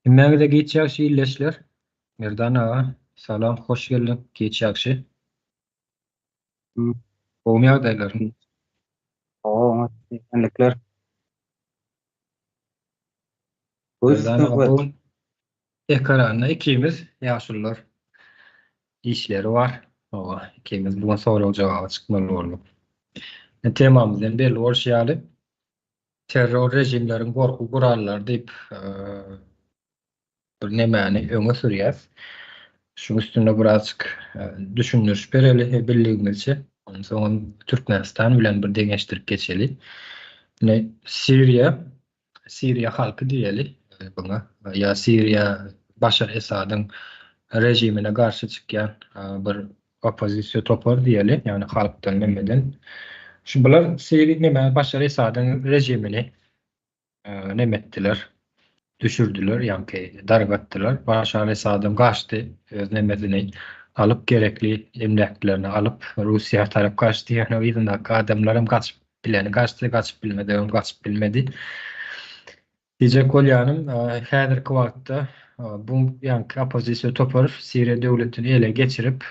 Kimmäge geç ýagşy illeşler. Merdan ağa, salam, hoş geldin. Geç ýagşy. Hmm. Gowy ýagdaýlar. Oo, esenlikler. Buyur Merdan ağa, Kıvat. bu ekranda ikimiz ýaşullar. İşleri var. Owa, ikimiz bugun soraw jogaby çykmaly boldy. Temamyzdan belli bolşýaly. Terror rejimleriň gorku gurallary diýip bir nemäni öňe sürýär. Şu üstünde birazcık düşündürüş bereli bildiğimizce. Ondan sonra Türkmenistan bilen bir deňeşdirip geçeli. Ne Siriya halkı diýeli buna. Ya Siriya Başar Esad'ın rejimine karşı çıkan bir opozisiýa topar diýeli. Yani halktan memeden. Şu bular Siriya neme Başar Esad'ın rejimini nemettiler, düşürdüler, yani dargattılar. Başar Esad'ın kaçtı, öz nemedini alıp gerekli emlaklerini alıp Rusya taraf kaçtı. Yani o yüzden adamlarım kaçıp bileni kaçtı, kaçıp bilmedi, kaçıp bilmedi. Diyecek olyanım, häzirki wagtda bu yani opozisiýa topar Siriya döwletini ele geçirip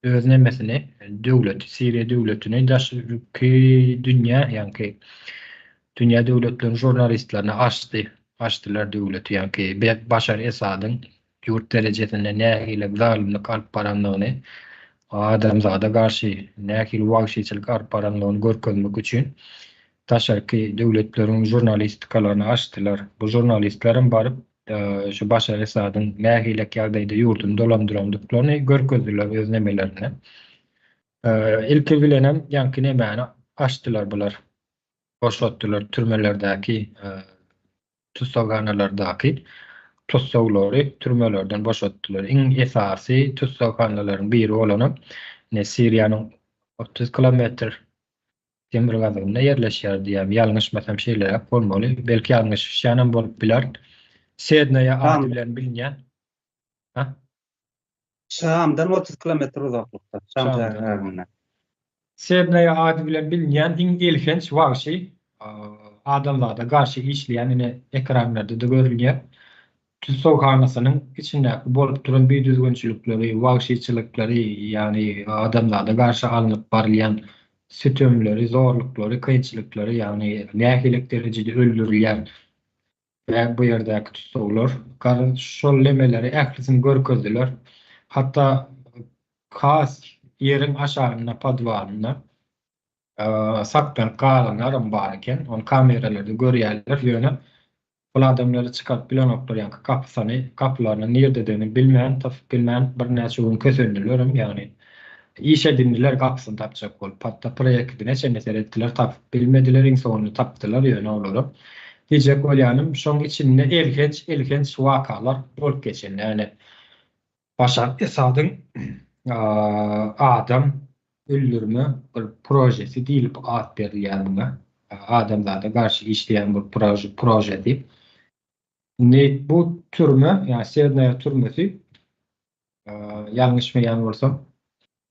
öz nemesini döwlet, Siriya döwletini daşky dünýä yani dünya döwletleriň jurnalistlerini açdylar döwleti yani Başar Esad'ın ýurt derejesinde nähili zalimlik alyp baranlygyny adamzada garşy nähili wagşyçylyk alyp baranlygyny görkezmek üçin taşarky döwletleriň jurnalistikalaryny açdylar. Bu jurnalistlerin baryp şu Başar Esad'ın nähili ýagdaýda ýurduny dolandyrýandyklaryny görkezdiler öz nemelerini. Ilki bilenem ýanky nemäni açdylar bular. Boşalttılar türmelerdäki tutsaganalardaki tutsagları türmelerden boşalttılar. En esasy tutsaganaların biri olan Siriýanyň 30 kilometr demir gazynda ýerleşýär diýär. Ýalňyş mesem şeýler bolmaly. Belki ýalňyş şänem bolup biler. Sednaya ady bilen bilinýän. Ha? Şam'dan 30 kilometre uzaklıkta. Şam Şam'dan. şäherine. Sednaya ady bilen bilinýän iň ilginç wagşy adamlarda garşy işleýän ine ekranlarda da görülýär. Tutsaganasynyň içinde bolup duran bir düzgünçilikleri, wagşyçylykları, yani adamlarda garşy alınıp barylýan sütömleri, zorluklary, kynçylykları, yani nähili derejede öldürilýän ve bu ýerdäki tutsaglar şol lemeleri ählisini görkezdiler. Hatta kas ýeriň aşagyna padwalyna saktan kalanlarım bar eken, on kameralarda görýärler, ýöne bu adamları çıkarıp bilen oklar, yani kapılarını nerede bilmeyen, tapıp bilmeyen bir näçe gün kösöndüler, yani iş edindiler, kapısını tapacak olup, hatta proyektine çeneser ettiler, tapıp bilmediler, insonunu taptılar, ýöne olur. Diyecek olyanım, şoň içinde ilginç wakalar bolup geçen, yani Başar Esad'ın adam öldürme bir projesi diýilip ad berilýär. Adamlarda garşy işleýän bir proje diýip. Bu türme, yani Sednaya türmesi, ýalňyşmaýan bolsam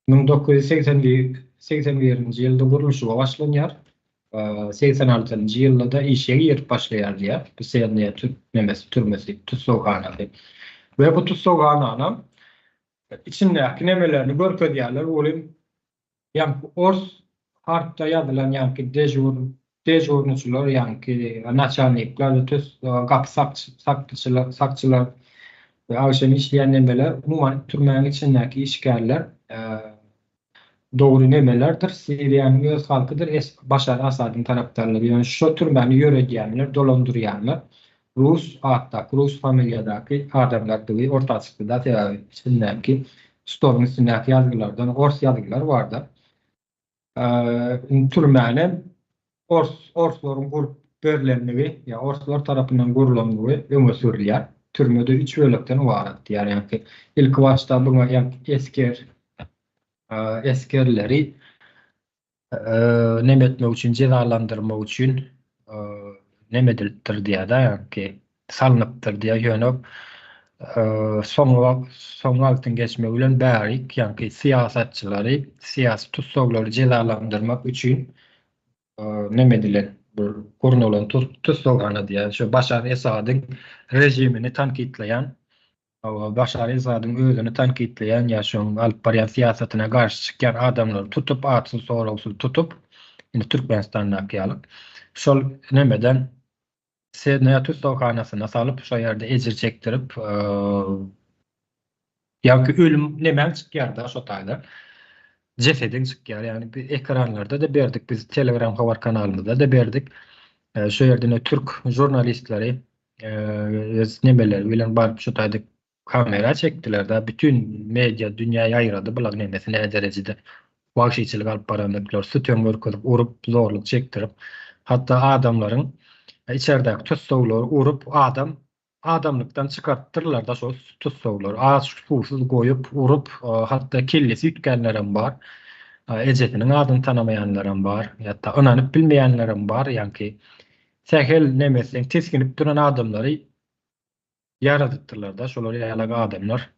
1980-nji ýylda gurulşy başlanýar. 86-njy ýylda da işe girip başlaýar diýär. Bu Sednaya türmesi, tutsaghanasy. Ve bu tutsaghananyň içindäki nemelerini görkezýärler. Olim yani ors harpda ýazylan yani dejurnuçylar yani naçalnikler, gapy sakçylar we awşan işleýän nemeler umuman türmeň içindäki işgärler dogry nemelerdir. Siriýanyň öz halkydyr. Başar Esad'yň tarapdarlary ýöne şo türmeni ýöredýänler, dolandyrýanlar. Rus familýadaky adamlar diýip ortaçykda içindäki stolun üstündäki ýazgylardan ors ýazgylar bardy. Türmeni orslaryň gurup berilenligi, ya orslar tarapyndan gurulanligi öňe sürilýär. Türmede 3 bölekden ibaret. Yani ilk başta buna eskerleri nemetmek üçin, cezalandyrmak üçin nemedildir diýär da, yani salnypdyr diýär ýöne soňra wagtyň geçmegi bilen bärik, yani siýasatçylary, siýasy tutsaglary cezalandyrmak üçin nemediler, Kurnulan tutsogana diye şu Başar Esad'ın rejimini tankitleyen, Başar Esad'ın özünü tankitleyen ya şu alıp barýan siýasatyna garşy çykýan adamlar tutup atsız soragsız tutup indi Türkmenistan'a ýalyp şol nemeden Sednaya tutsoganasyna salyp şo ýerde ejir çekdirip ýa-ki ölüm nemen çykýar-da şo taýda. Cesedin çykýar, ýani bir ekranlarda da berdik biz Telegram habar kanalymyzda da berdik. Şu ýerde Türk jurnalistleri nemeler bilen barıp şu taýda kamera çekdiler da bütün media dünýäye aýrady bular nemesi ne derejede wagşyçylyk alyp baranyklar sütön görkezip urup zorluk çekdirip hatta adamlaryň içeridäki tutsagulary urup adamlykdan çykartdyrlar da şo tutsagulary az suwsuz goýup urup hatta kellesi ýitgenlerim bar. Ejetiniň adyny tanamaýanlarym bar, ýa-da onanyp bilmeýänlerim bar, ýa-ki sähel nemesiň teskinip duran adamlary yaradypdyrlar da şolary ýalag adamlar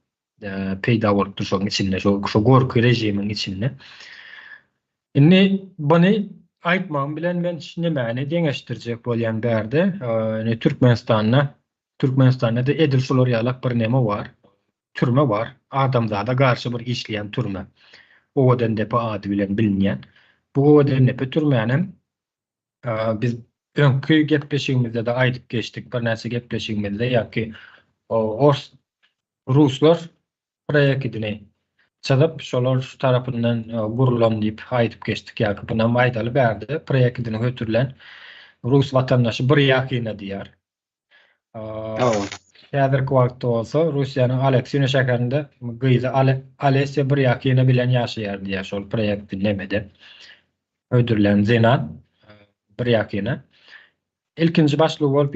peýda bolup şoň içinde şo gorky rejimiň içinde. Indi buny aýtmam bilen men nämäni deňeşdirjek bolýan bärde Türkmenistanda da edil şolary ýalag bir neme bar. Türme bar. Adamzada garşy bir işleýän türme. Owadendepe ady bilen bilinýän. Bu Owadendepe türmänem biz öňkü gepleşigimizde de aýdyp geçdik. Bir näçe gepleşigimizde ýa-ki Ruslar proýekdini çalyp şolar şu tarapyndan gurulan diýip aýdyp geçdik. Ýa-ki buna maýdaly bärde proýekdini götürilen Rus watandaşy bir ýakyna diýär. Häzirki wagtda bolsa Russiýanyň Aleksey şäherinde gyzy Alesya bir ýakyna bilen ýaşaýar diýär şol proýekdi nemede. Ödürlen Zenan bir ýakyna. İlkinji başlygy bolup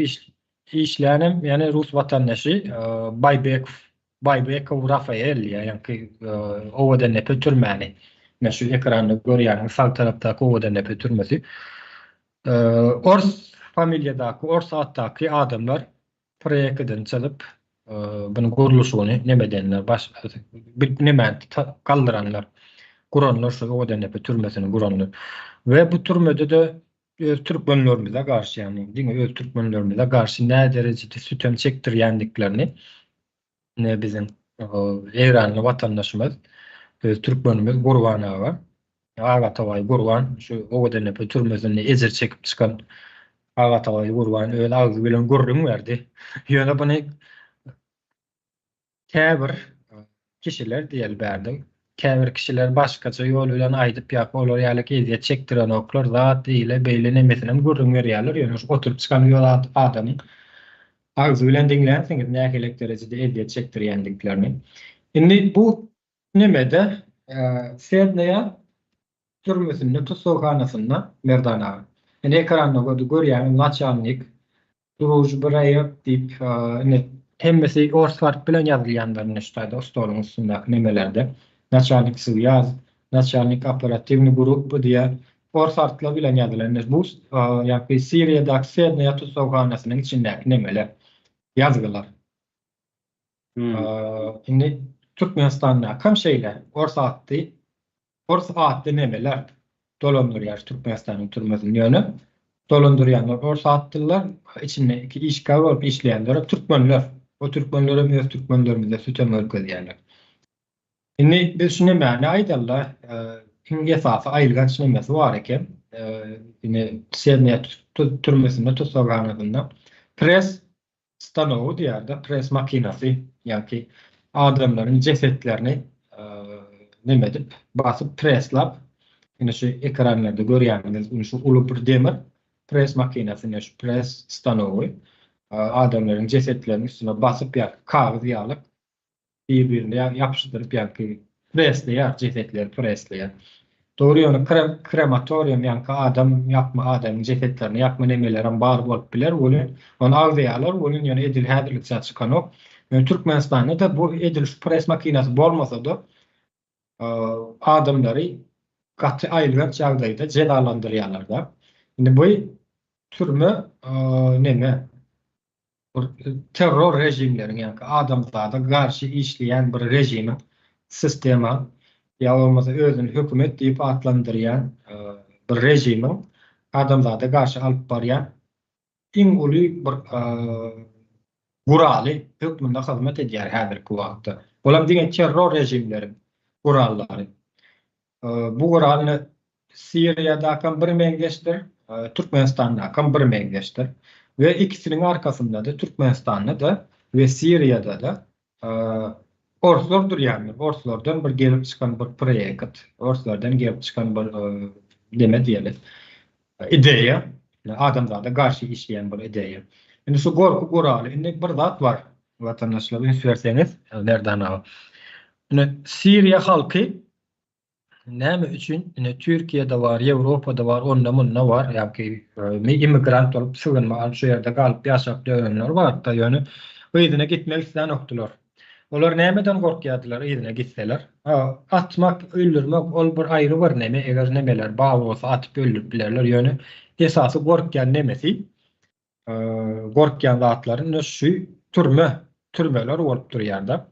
işlänem ýani Rus watandaşy Baybekov Rafael ýa-ki Owadendepe türmäni. Meşhur ekranda görýän sağ tarapdaky Owadendepe türmesi. Ors familiýadaky, ors atdaky adamlar proýekden çalyp buny gurulşyny nemedenler bir neme kaldyranlar. Guranlar şu Owadendepe türmesini guranlar. Ve bu türmede de öz türkmenlerimize garşy ýani öz türkmenlerimize garşy nä derejede sütön çekdirýändiklerini ne bizim Eýranly watandaşymyz öz türkmenimiz Gurban aga. Agataway Gurban şu Owadendepe türmesini ejir çekip çykan Agataway Gurban öýle agy bilen gurrun berdi. Ýöne buny käbir kişiler diýel bärdi. Käbir kişiler başgaça ýol bilen aýdyp ýa-ki olar ýaly eziýet çekdiren oklar zat diýile beýle nemesinem gurrun berýärler. Ýöne oturup çykan ýol adamy agy bilen diňlänsiňiz nähilek derejede eziýet çekdirýändiklerini. Indi bu nemede Sednaya türmesinde tutsoganasyna Merdana. Indi ekranda görýän naçalnik Duruj Brayev diýip hemmesi orswart bilen ýazylýanlaryny ştaýda stoluň üstünde nemelerde naçalnik ýaz, naçalnik operativni grup diýär orswartlar bilen ýazylan bu ýa-ki Siriýadaky Sednaya tutsoganasynyň içindäki nemeler ýazgylar. Indi Türkmenistanda kam şeýler orsatdy nemeler dolandyrýar Türkmenistanyň türmesini ýöne dolandyrýanlar orsatdylar içinde iki işgal bolup işleýänler türkmenler. O türkmenlerim öz türkmenlerimize sütön görkezýärler. Indi biz şunu näme aýdyllar? Indi esasy aýylgaç nemesi bar eken. Indi Sednaya türmesinde tutsoganasyna pres stanowy diýär-de, pres makinasy, ýa-ki adamlaryň jesetlerini neme edip basyp preslap indi şu ekranlarda görýänimiz şu uly bir demir pres makinasyny, şu pres stanowy adamlaryň jesetlerini üstüne basyp ýa kagyz ýalyp bir-birine ýapyşdyryp ýa-ki presleýär jesetleri presleýär. Dogry ýöne krematorium ýa-ki adam jesetlerini ýakma nemelerim bar bolup biler. Onu agzyalar, onun ýöne edil häzirlikçe çykan ok. Türkmenistanda da bu edil şu pres makinasy bolmasa da adamlary gaty aýlgan çagdaýda cezalandyrýarlar da. Indi bu türme neme terror rejimleriň ýa-ki adamzada garşy işleýän bir rejimi sistema ýa bolmasa özüni hökümet diýip atlandyrýan bir rejimiň adamzada garşy alyp barýan iň uly bir guraly hökmünde hyzmat edýär häzirki wagtda. Bolam diňe terror rejimleri gurallary. Bu guralyny Siriýadaky bir meňzeşdir, Türkmenistanyň bir meňzeşdir we ikisiniň arkasynda da Türkmenistanda da we Siriýada da orslar durýarlar. Orslardan bir gelip çykan bir proýekt, orslardan gelip çykan bir deme diýelim, ideýa, adamzada garşy işleýän bir ideýa. Indi şu gorku guraly, indi bir zat bar. Watandaşlara söýerseňiz, nerden aly? Indi Siriýa halky näme üçin Türkiýede bar, Ýewropada bar, onda munna bar, ýa-ki immigrant bolup sığınma şu ýerde galyp ýaşap dörenler bar da ýöne öýdüne gitmek islenokdylar. Olar nämeden gorkýardylar öýdüne gitseler? Atmak, öldürmek ol bir aýry bir näme, eger nemeler baý bolsa atyp öldürip bilerler ýöne esasy gorkýan nemesi gorkýan zatlaryň şu türmeler bolup durýarda.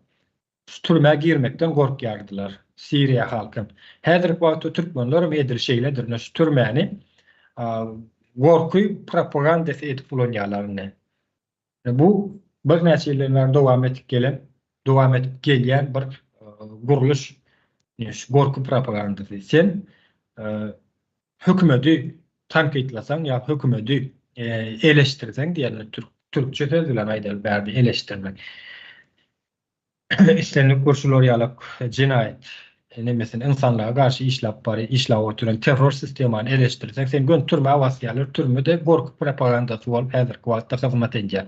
Türmäge girmekden gorkýardylar Siriýa halky. Häzirki wagtda türkmenler edil şeýledir. Şu türmäni gorky propagandasy edip bolanýarlaryny. Bu bir näçe ýyllar dowam etip gelýän bir guruluş, gorky propagandasy. Sen hökümeti tankytlasaň ýa hökümeti eleştirseň diýerler, türkçe söz bilen aýdal bärbi eleştirmek. İşlenip gurşular ýalyk jinayet nemesin insanlara garşy işläp oturan terror sistemini eleştirseň sen gün türme awasýalar, türmede gorky propagandasy bolup häzirki wagtda hyzmat edýär.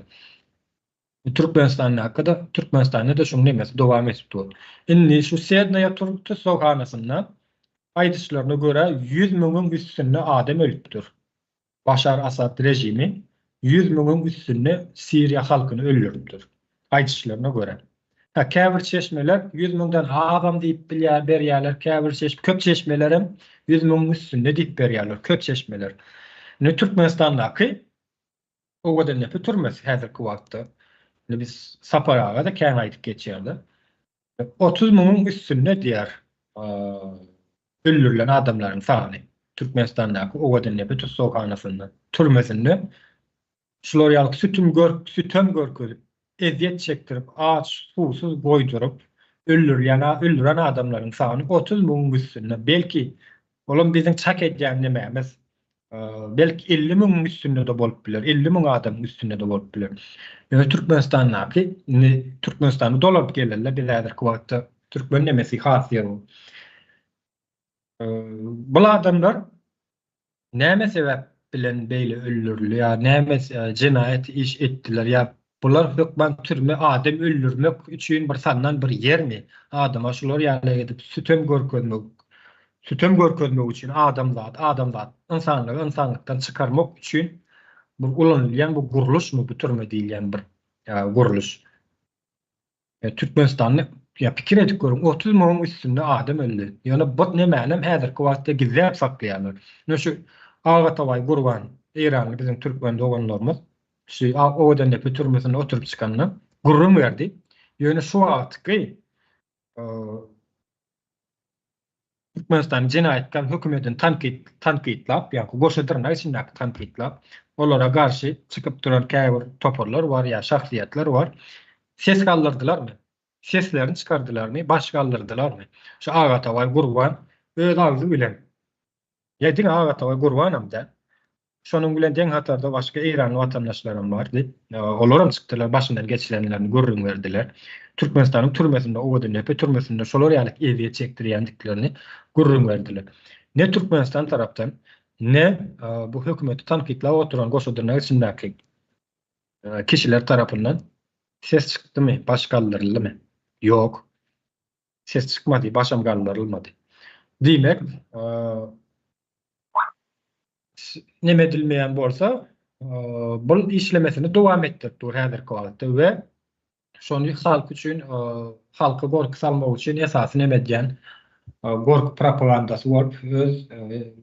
Türkmenistanda da şuň nemesi dowam etip dur. Indi şu Sednaya turupdy sohanasyna aýdyşlaryna görä 100 000 üstünde adam ölüpdir. Başar Asad rejimi 100 000 üstünde Siriýa halkyny öldüripdir. Aýdyşlaryna görä. Käbir çeşmeler 100 000'dan adam diýip berýärler, käbir köp çeşmelerim 100 000 üstünde diýip berýärler, köp çeşmeler. Ne Türkmenistandaky o kadar nepe türmesi häzirki wagtda. Biz Saparaga da kän aýdyp geçýärdi. 30 000'ın üstünde diýär öldürilen adamlaryň sany. Türkmenistandaky o kadar nepe sohanasyny, türmesinde şular ýalyk sütüm görkezip eziyet çektirip, aç, susuz goýdurup, öldüren adamlaryň sany 30 000 üstünde. Belki olam biziň çak edýän nemämiz, belki 50 000 üstünde de bolup biler, 50 000 adam üstünde de bolup biler. Ýöne Türkmenistany dolap gelirler, biz häzirki wagtda türkmen nemesi hasýer bu. Bu adamlar näme sebäp bilen beýle öldürilýär, ýa näme jinayet iş etdiler, ýa bular hökmen türme adam öldürmek üçin bir sandan bir ýermi? Adama şular ýaly edip sütüm görkezmek üçin adamzat insanlykdan çykarmak üçin bu ulanylýan bu guruluşmy, bu türme diýilýän bir guruluş. Türkmenistanyň pikir edip görüň 30 000 üstünde adam öldü. Ýöne bu nämänem häzirki wagtda gizläp saklaýarlar. Şu Agataway Gurban, Eýranly bizim türkmen doganlarymyz şu owadan da türmesinde oturup çykanyny gurrun berdi. Ýöne şu wagtky Türkmenistan jinayetkan hökümetini tankytlap, ýa-ki goşadyrna içindäki tankytlap, olara garşy çykyp duran käbir toparlar bar ýa şahsiýetler bar. Ses kaldırdılarmy? Seslerini çykardylarmy? Baş kaldırdylarmy? Şu Agataway Gurban öz agzy bilen. Ýa-da Agataway Gurbanam da şonuň bilen deň hatarda başga Eýranly watandaşlarym bardy. Olaram çykdylar, başyndan geçirenlerini gurrun berdiler. Türkmenistanyň türmesinde, owada nepe türmesinde şolar ýalyk eziyet çekdirýändiklerini gurrun berdiler. Ne Türkmenistan tarapdan, ne bu hökümeti tankytlap oturan goşadyrna içindäki kişiler tarapyndan ses çykdymy, baş kaldyryldymy? Ýok. Ses çykmady, başam kaldyrylmady. Diýmek, neme edilmeýän bolsa, bu işlemesini dowam etdirip dur häzirki wagtda we şonu halk üçin, halka gorky salmak üçin esasy neme edýän gorky propagandasy bolup öz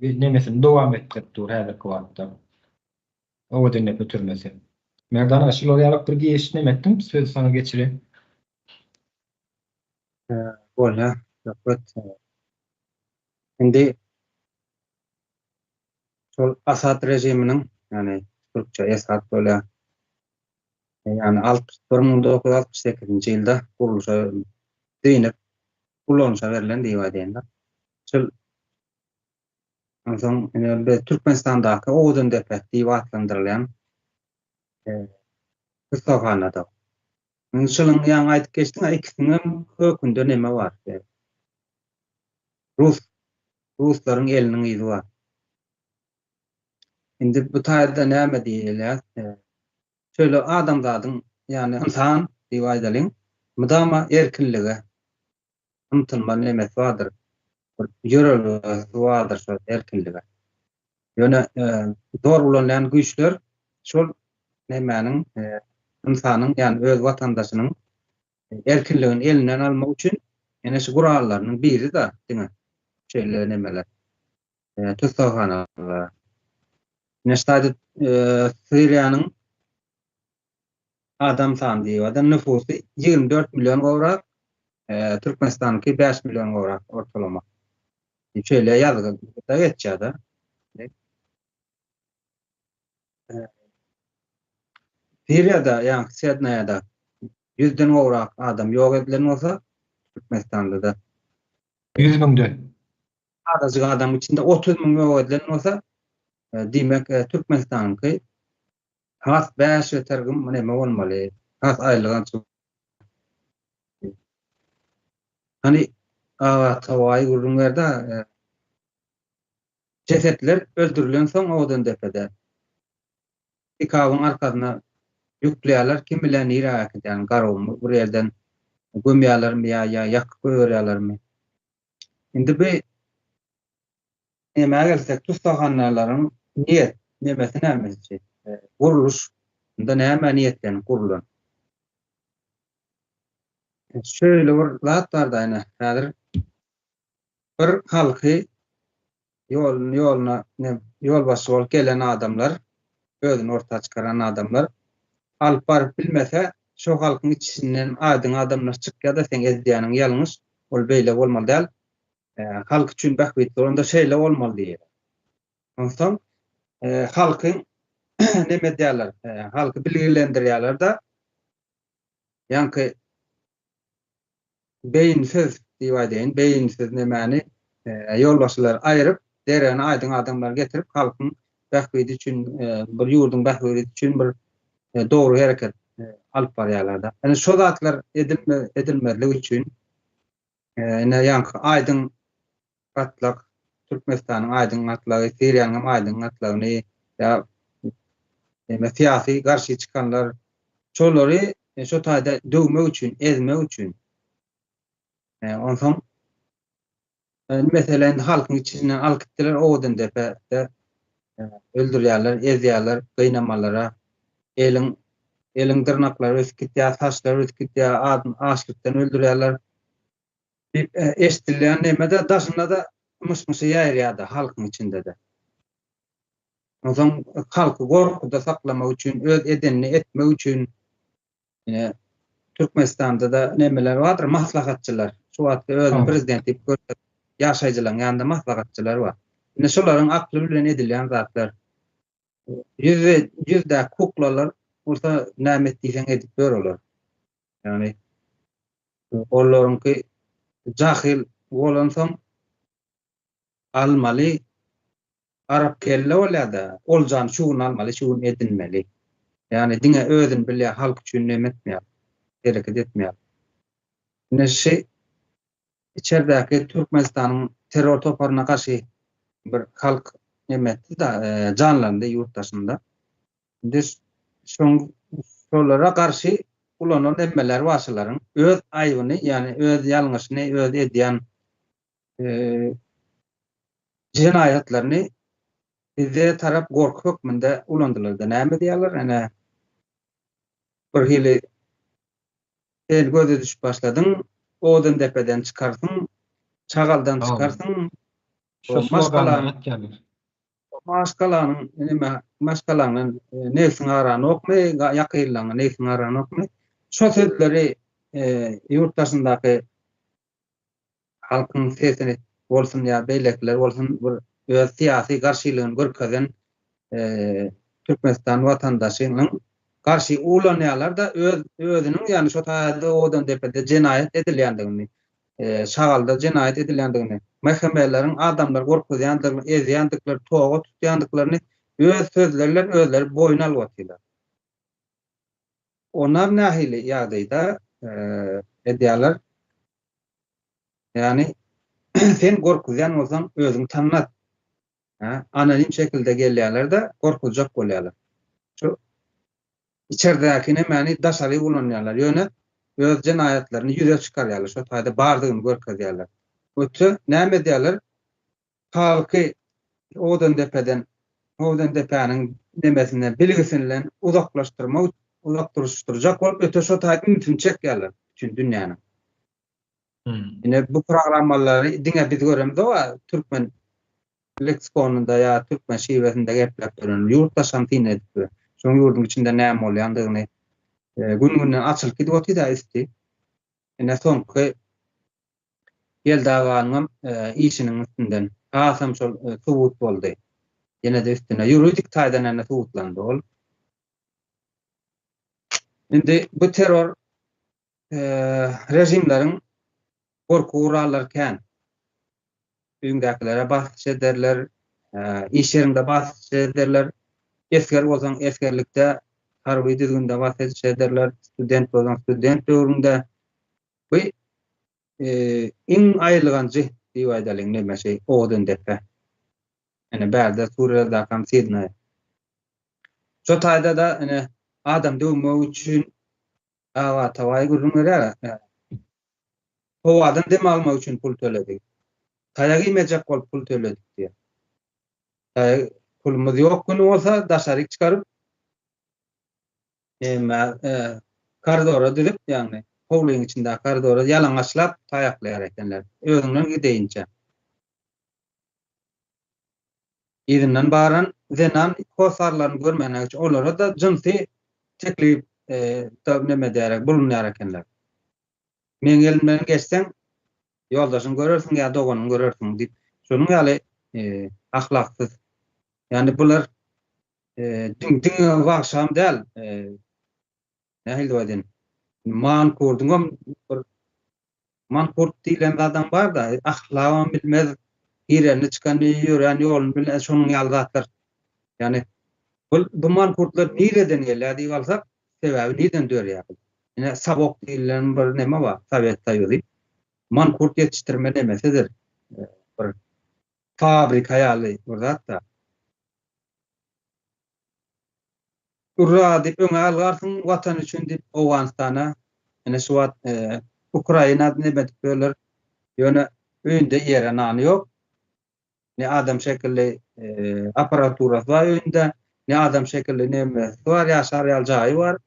nemesini dowam etdirip dur häzirki wagtda. O da nepe türmesi. Merdan aşylar ýalyk bir giýiş neme etdim, söz sana geçireyim. Bola, ýokut. Indi şol Asad rejiminiň, yani Türkçe Esad böyle, yani 1968-nji ýylda guruluşa diýilip kullanışa berilen diýip aýdýan. Şol soň Türkmenistandaky Owdun depet diýip atlandyrylýan kysgahanada. Şonuň ýa aýdyp geçdiň, ikisiniň hökümde neme bar? Ruslaryň eliniň ýyzy bar. Indi bu taýda näme diýilýär? Şöyle adamzadyň, yani insan diýip aýdalyň, mudama erkinligi, umtylma nemet bardyr. Ýörelgi bardyr şol erkinligi. Ýöne zor bolan güýçler şol nemäniň, insanyň, yani öz watandaşynyň erkinligini elinden almak üçin ene şu gurallarynyň biri de diňe şeýle nemeler. Tüzgahanalar. Neştadi Suriýanyň adam sany diýip nüfusy 24 milyon gowrak, Türkmenistanyňky 5 milyon gowrak ortalama. Şeýle ýazgyda geçýär-de. Suriýada, ýa-ni Sednaýada 100den gowrak adam ýok edilen bolsa, Türkmenistanda da 100 000'de. adazyk adam içinde 30 000 ýok edilen bolsa, demek Türkmenistanyňky has 5 tergim neme bolmaly, has aýlygan. Hani tawaý gurulmada cesetler öldürülen soň Owdun depede ikawyň arkasyna ýükleýärler, kim bilen ýa yani garawmy bu ýerden gömýärlermi ýa ýakyp goýarlarmy. Indi bu näme gelsek, tustahannalaryň niýet nemesi näme? Guruluş da näme niýetden gurulan? Şöyle bir zat bar da ýa häzir bir halky ýoluna ýolbaşy bolup gelen adamlar, özüni ortaga çykaran adamlar alyp baryp bilmese, şo halkyň içinden aýdyň adamlar çykýar da sen edýäniň ýalňyş, ol beýle bolmaly däl. Halk üçin bahwet onda şeýle bolmaly diýer. Onsoň halkyň neme diýerler? Halky bilgilendirýärler da, ýa-ni beýinsiz diýip aýdyn, beýinsiz nemäni ýolbaşçylar aýryp, dereni aýdyň adamlar getirip halkyň bahweti üçin, bir ýurduň bahweti üçin bir dogry hereket alyp barýarlar da. Yani şo zatlar edilmezligi üçin ýa-ni aýdyň gatlak, Türkmenistanyň aýdyň gatlagy, Siriýanyň aýdyň gatlagyny ýa siýasy garşy çykanlar şolary şo taýda döwmek üçin, ezmek üçin. Onsoň meselen halkyň içinden alyp gitdiler, Owdun depede öldürýärler, ezýärler, gynamalara, eliň dyrnaklary öskitýär, saçlary öskitýär, aşgyrtdan öldürýärler. Eşdilýän nemede daşynda da mys-mysy ýaýrýardy halkyň içinde de. Onsoň halky gorkuda saklamak üçin, öz edenini etmek üçin Türkmenistanda da nemeler bardyr, maslahatçylar. Şu wagtda özüni prezident diýip görýär, ýaşaýjylaryň ýanynda maslahatçylar bar. Ine şolaryň akly bilen edilýän zatlar. Yüzde kuklalar orta näme etdiýsen edip berýärler. Yani olaryňky jahil bolan soň almaly, arap kelle bolýar-da, oljan şuny almaly, şuny edinmeli. Yani diňe özün bilýär, halk üçin näme etmeýär, hereket etmeýär. Näşe içeridäki Türkmenistanyň terror toparyna karşı bir halk nemetdi da canlandy ýurtdaşynda. Indi şolara karşı ulanan emmeler wasylaryň öz aýbyny, yani öz ýalňyşyny, öz edýän jinayatlaryny bize tarap gorky hökmünde ulandylar da näme diýerler? Ene bir hili el göze düşüp başladyň, Owdun depeden çykarsyň, çagaldan çykarsyň, maşgalanyň nime, maşgalanyň nesini arany okmy, ýakyrlaryň nesini arany okmy. Şo sözleri ýurtdaşyndaky halkyň sesini bolsun ýa beýlekler bolsun bir öz siyasi garşylygyny görkezen Türkmenistan watandaşynyň garşy ulanýarlar da özüniň ýani şo taýda odan depede jenaýat edilýändigini, şagalda jenaýat edilýändigini, mahkemeleriň adamlar gorkuzýandygyny, ezýändikleri, toga tutýandyklaryny öz sözlerle özleri boyuna alýarlar. Onlar nähili ýagdaýda edýärler. Yani sen gorkuzýan bolsaň özüň tanlat. Anonim şekilde gelýärler de gorkujak bolýarlar. Şu içeridäkine meni daşary ulanýarlar. Ýöne öz jenaýatlaryny ýüze çykarýarlar. Şo taýda bardygyny görkezýärler. Ötü näme edýärler? Halky odan depäniň demesine bilgisini uzaklaştyrjak bolup öte şo taýda mümkin çekýärler bütün dünýäni. Yine bu programmalary diňe biz göremiz o Türkmen leksikonunda ya Türkmen şiwesinde gepläp duran ýurtdaşam tin edip şoň ýurdun içinde näme bolýandygyny gün-günden açylyp gidip otdy isti. Ene soňky geldaganyň işiniň üstünden asam şol subut boldy. Ýene de üstüne ýuridik taýdan ene subutlandy ol. Indi bu terror rejimleriň korku urallarken üýündäkilere basyş ederler, iş ýerinde basyş ederler, esker bolsaň eskerlikde, harby düzgünde basyş ederler, student bolsaň student döwründe. Bu iň aýrylganjy diýip aýdalyň näme şey odan depe. Ene bärde Suriýada kam Sidney. Şo taýda da ene adam döwmek üçin tawaý gurulmalar. Howadan dem almak üçin pul töledik. Taýa giýmejek bolup pul töledik diýe. Pulumuz ýok güni bolsa daşary çykaryp koridora düzüp ýagny howlyň içinde koridora ýalaňaçlap taýaklaýar ekenler. Özüňden gideýinçe. Ýerinden baran zenan kosarlaryny görmenek üçin olara da jinsy teklip näme diýerek bulunýar ekenler. Men elimden geçsem ýoldaşyny görersiň ýa doganyny görersiň diýip şonuň ýaly ahlaksyz. Yani bular diň wagşam däl. Nähili diýen? Mankurdum bir mankurt diýilen adam bar da ahlagyn bilmez, ýerine çykany ýören ýoluny bilmez şonuň ýaldatlar. Yani bu mankurtlar nireden gelýär diýip alsak, sebäbi nirden dörýär? Ine sabok diýilen bir näme bar? Sowetda ýöri. Mankurt ýetişdirme demesidir. Bir fabrika ýaly burada. Urra diýip öňe algarsyň watan üçin diýip Awganistana, ene şu wagt Ukraina näme diýerler? Ýöne öýünde ýere nany ýok. Ne adam şekilli aparaturasy bar öýünde, ne adam şekilli näme bar, ýaşar ýaljagy bar.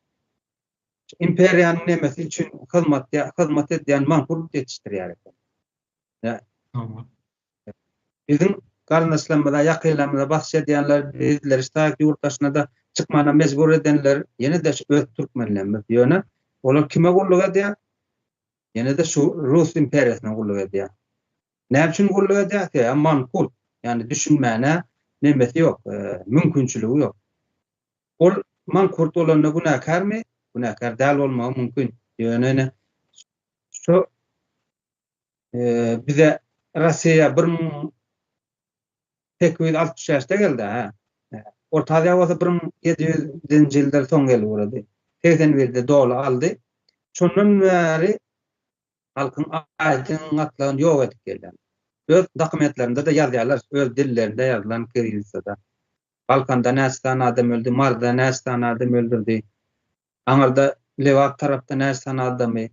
İmperiýanyň nemesi üçin hyzmat edýän mankurt ýetişdirýär. Bizim garnaşlamada, ýakynlamada basyş edýänler, bizler istak ýurtdaşyna da çykmana mejbur edenler, ýene de öz türkmenlerimiz ýöne. Olar kime gulluk edýär? Ýene de şu Rus imperiýasyna gulluk edýär. Näme üçin gulluk edýär? Mankurt, ýani düşünmäne nemesi ýok, mümkinçiligi ýok. Ol mankurt olanda günakarmy? Günahkar däl bolmagy mümkin. Ýöne şu bize Russiýa 1860'da geldi ha. Orta Aziýa bolsa 1700-nji ýyllar soň geldi burada. 81'de doly aldy. Şondan bäri halkyň aýdyn atlagyny ýok edip geldi. Öz dokumentlerinde de ýazýarlar, öz dillerinde ýazylan kirillitsada. Balkanda nästan adam öldü, Marda nästan adam öldürdi. Aňarda Lewak tarapda nästan adamy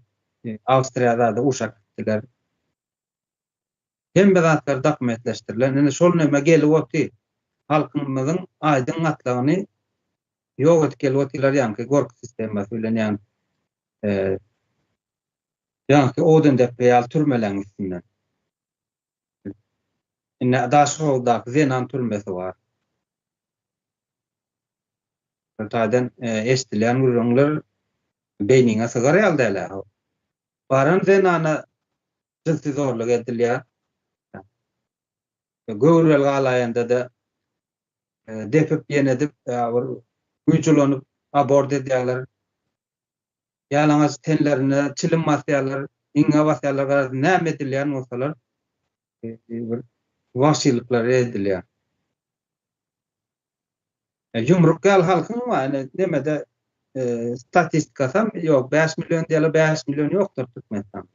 Awstriýada da uşak etdiler. Hem bezatlar dokumentleşdirilen. Ene şol näme gelip otdy? Halkymyzyň aýdyn atlagyny ýok edip gelip otdylar ýa-ni gorky sistema bilen ýa-ni odan depýal türmeleň üstünden. Ine daşgolda Zenan türmesi bar. Taýdan eşdilen gurulňlar beýniňe sygar ýaldylar. Baran Zenana jinsi zorluk edilýär. Göwrel galayanda da depip yenedip güýçülönüp abort edýärler. Ýalaňaç tenlerine çilim basýarlar, iňe basýarlar, näme edilýän bolsalar bir wagtçylyklar edilýär. Yumruk gal halkyň maňa demede statistikasam ýok 5 milyon diýerler, 5 milyon ýokdur Türkmenistan.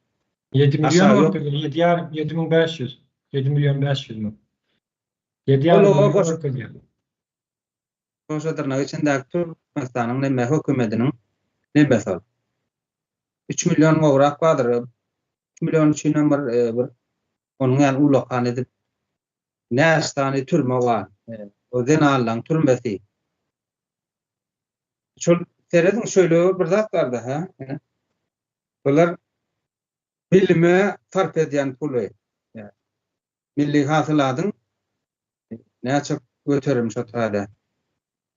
7 milyon Aşağı yok. orta 7.500. 7 milyon 500 mü? 7 Olo, milyon boş- orta diýer. Şoşadyrna içinde Türkmenistanyň näme hökümetiniň näme sal? 3 milyon gowrak bardyr. 3 milyon üçin bir onuň ýaly ulakan edip nästany türme bar. O denalan türmesi. Şol serediň şöyle bir zat bardy ha. Bular bilime sarf edýän puly. Milli hasyladyň näçe göterim şo taýda.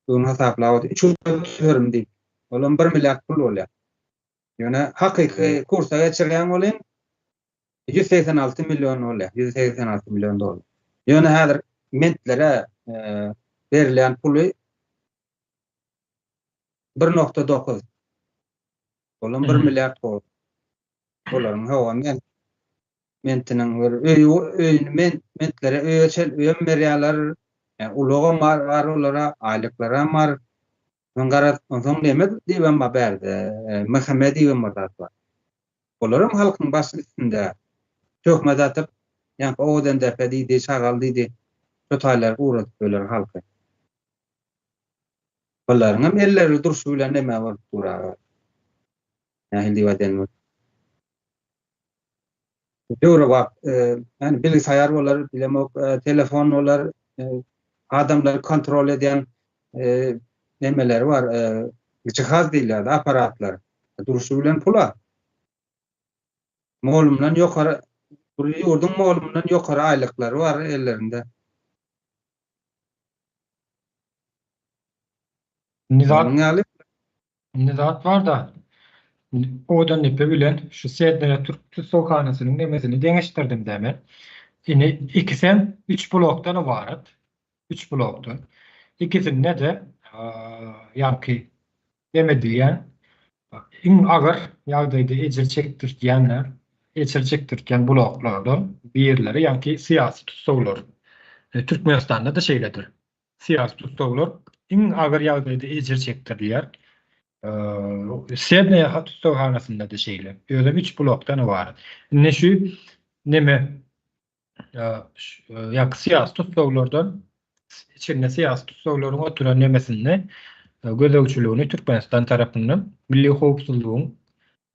Bunu hasaplap 3 göterim diýip. Olam 1 milliard pul bolýar. Ýöne hakyky kursa geçirýän bolan 186 milyon bolýar. 186 milyon dolar. Ýöne häzir mentlere berilýän puly 1.9. Olam 1 milliard dolar. Olaryň hawa mentiniň mentlere öýem berýärler. Ulaga mar olara aýlyklara mar. Onsoň näme diýen berdi? Muhammed diýen mazat bar. Olaryň halkyň baş üstünde töhmet atyp, ýa-ni odan da diýdi, şagal diýdi. Totaýlar uğradyp öler halky. Olaryň hem elleri durşy bilen näme bar dura. Nähili diýen. Döwre wagt, yani bilgisayar bolar, bilemok, telefon bolar, adamlar kontrol edýän nemeler var, cihaz diýilýär, aparatlar. Duruşy bilen pula. Molumdan ýokary, bir ýurdun molumdan ýokary aýlyklary var ellerinde. Nizat var da odan nepe bilen şu Sednere Türk Sohanasynyň nemesini deňeşdirdim däme. Ine ikisen 3 blokdan ibaret. 3 blokdan. İkisinde de ýa-ni demediýän iň agar ýagdaýda ejir çekdirýän bloklardan birleri ýa-ni syýasy tutsaglar. Türkmenistanda da şeýledir. Syýasy tutsaglar iň agar ýagdaýda ejir çekdirilýär. Sedneye Sohanasynda da şeýle. Öyle 3 blokdan ibaret. Ne şu neme ýa syýasy tutsaglardan içinde syýasy tutsaglaryň oturan nemesinde gözegçiligini Türkmenistan tarapyndan milli howpsuzlygyň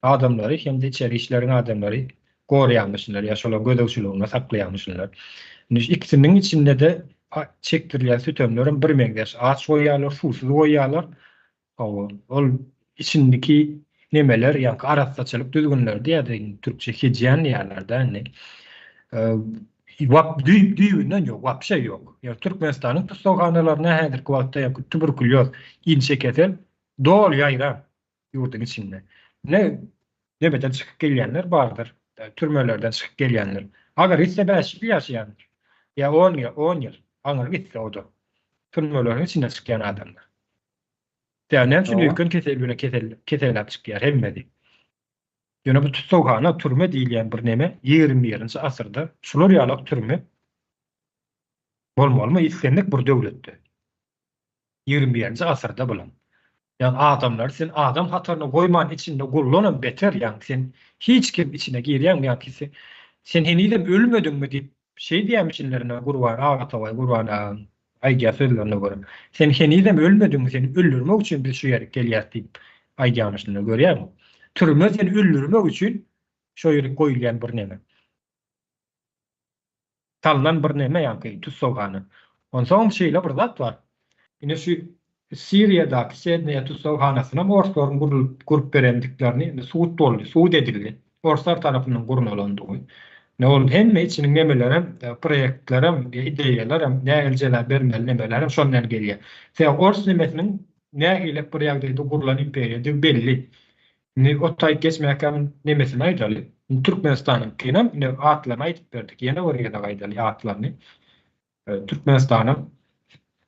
adamlary hem-de içeri işleriň adamlary gorýanmışlar, ýaşalan gözegçiligini saklaýanmışlar. İkisiniň içinde de çekdirilýän sütemlerin bir meňdeş aç goýýarlar, susuz goýýarlar. Ol içindeki nemeler ýa-ni arassaçylyk düzgünler diýär, türkçe hijyen ýerlerde. Wap düýünden ýok, wap şey ýok. Ýa Türkmenistanyň tutsaghanalaryna häzirki wagtda ýa tuberkulyoz, inçe kesel dol ýaýran ýurdun içinde. Nebeden çykyp gelýänler bardyr. Türmelerden çykyp gelýänler. Agar hiç sebäp ýaşaýanlar. Ýa 10 ýyl, aňyr gitse oda. Türmelerin içinde çykýan adamlar. Dänem şu ýükün keselläp çykýar hemmedi. Ýöne bu tutsaghana türme diýilýän bir neme 20-nji asyrda şular ýalak türme bolmaly islendik bir döwletde. 20-nji asyrda bolan. Ýani adamlar sen adam hataryna goýman içinde gullanan beter ýani sen hiç kim içine girýän ýa-ki sen henide ölmedinmi diýip şey diýmişlerine gurban agataway gurban aýga sözlerine görä. Sen henide ölmedinmi seni öldürmek üçin bir şu ýere gelýär diýip aýdýanyşyny görýärmi? Türme seni öldürmek üçin şo ýere goýulýan bir neme. Tanlan bir neme ýa-ki tutsagany. Onsoň şeýle bir zat bar. Ine şu Siriýadaky Sedneye tutsaganasyna orslaryň gurup berendiklerini suud boldy, suud edildi. Orslar tarapyndan gurnalandy. Ne oldu? Hemme içinin nemelerim, proyektlerim, ideýelerim, näiljeler bermeli nemelerim şondan gelýär. Sen ors nemesinin nähile bir ýagdaýda gurulan imperiýa belli. Ne o taýyp geçmäkäm nemesini aýdaly. Türkmenistanyň kinam ne atlarny aýdyp berdik. Ýene oraya da aýdaly atlarny. Türkmenistanyň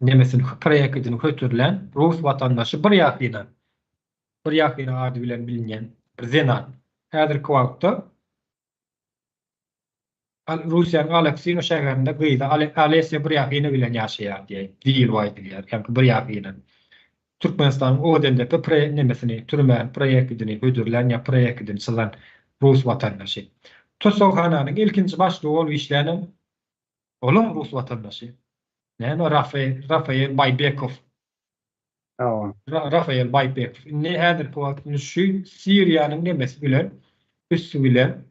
nemesini proýektini kötürilen Rus watandaşy bir ýakyna ady bilen bilinýän bir Zenan. Häzirki wagtda Russiýanyň Aleksino şäherinde gyýda Alesya bir ýakyna bilen ýaşaýar diýip diýil waýdylýar. Ýani bir ýakyna. Türkmenistanyň o dende nemesini türmän proýektini kötürilen ýa proýektini çyzan Rus watandaşy. Tosawhananyň ilkinji başlygy bolup işlänen olam Rus watandaşy. Näme Rafael Baybekov. Rafael Baybekov. Ne häzirki wagtda şu Siriýanyň nemesi bilen üssü bilen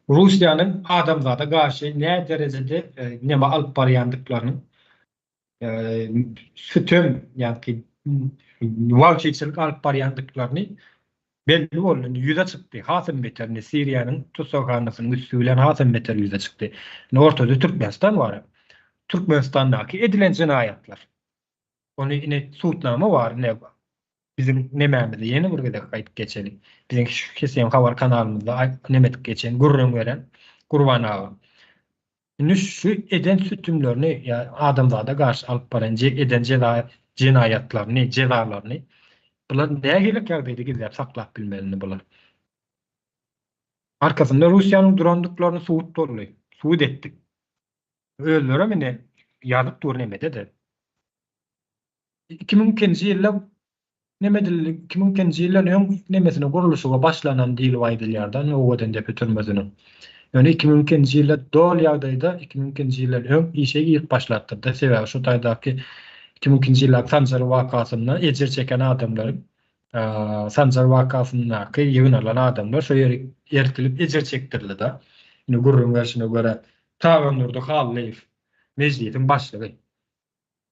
Russiýanyň adamzada garşy näme derejede näme alyp barýandyklaryny sütüm ýa-ki wagçyçylyk alyp barýandyklaryny belli bolan ýüze çykdy. Hasym meterni Siriýanyň Tosawhanasynyň üssü bilen hasym meter ýüze çykdy. Ortada Türkmenistan bar. Türkmenistandaky edilen jinayatlar. Onu ine suutnama bar ne bizim nemämizde ýene bir gedek gaýdyp geçeli. Biziň Kesem habar kanalymyzda nemet geçen gurrun gören Gurban ağa. Şu eden sütümlerini ýa adamzada garşy alyp baran eden jinayatlaryny, jezalaryny bular nägelik ýagdaýda gizläp saklap bilmeli bular. Arkasynda Russiýanyň durandyklaryny suut dolly. Suut etdik. Öldürä mene ýazyp dur nemede de. 2000-nji ýylda nemediler 2000-nji ýylyň nemesine guruluşyga başlanan diýil waýdylýardan o dende götürmezini. Yani 2000-nji ýylda dol ýagdaýda 2000-nji ýylyň işe ýyk başlatdyrdy. Sebäbi şu taýdaky 2000-nji ýyllaryň Sanjar wakasyna ejir çeken adamlar Sanjar wakasyndaky ýygnalan adamlar şo ýere ertilip ejir çekdirildi da. Ine gurrun verşine göre Taýwandurda Halleýew mejlisiň başlygy.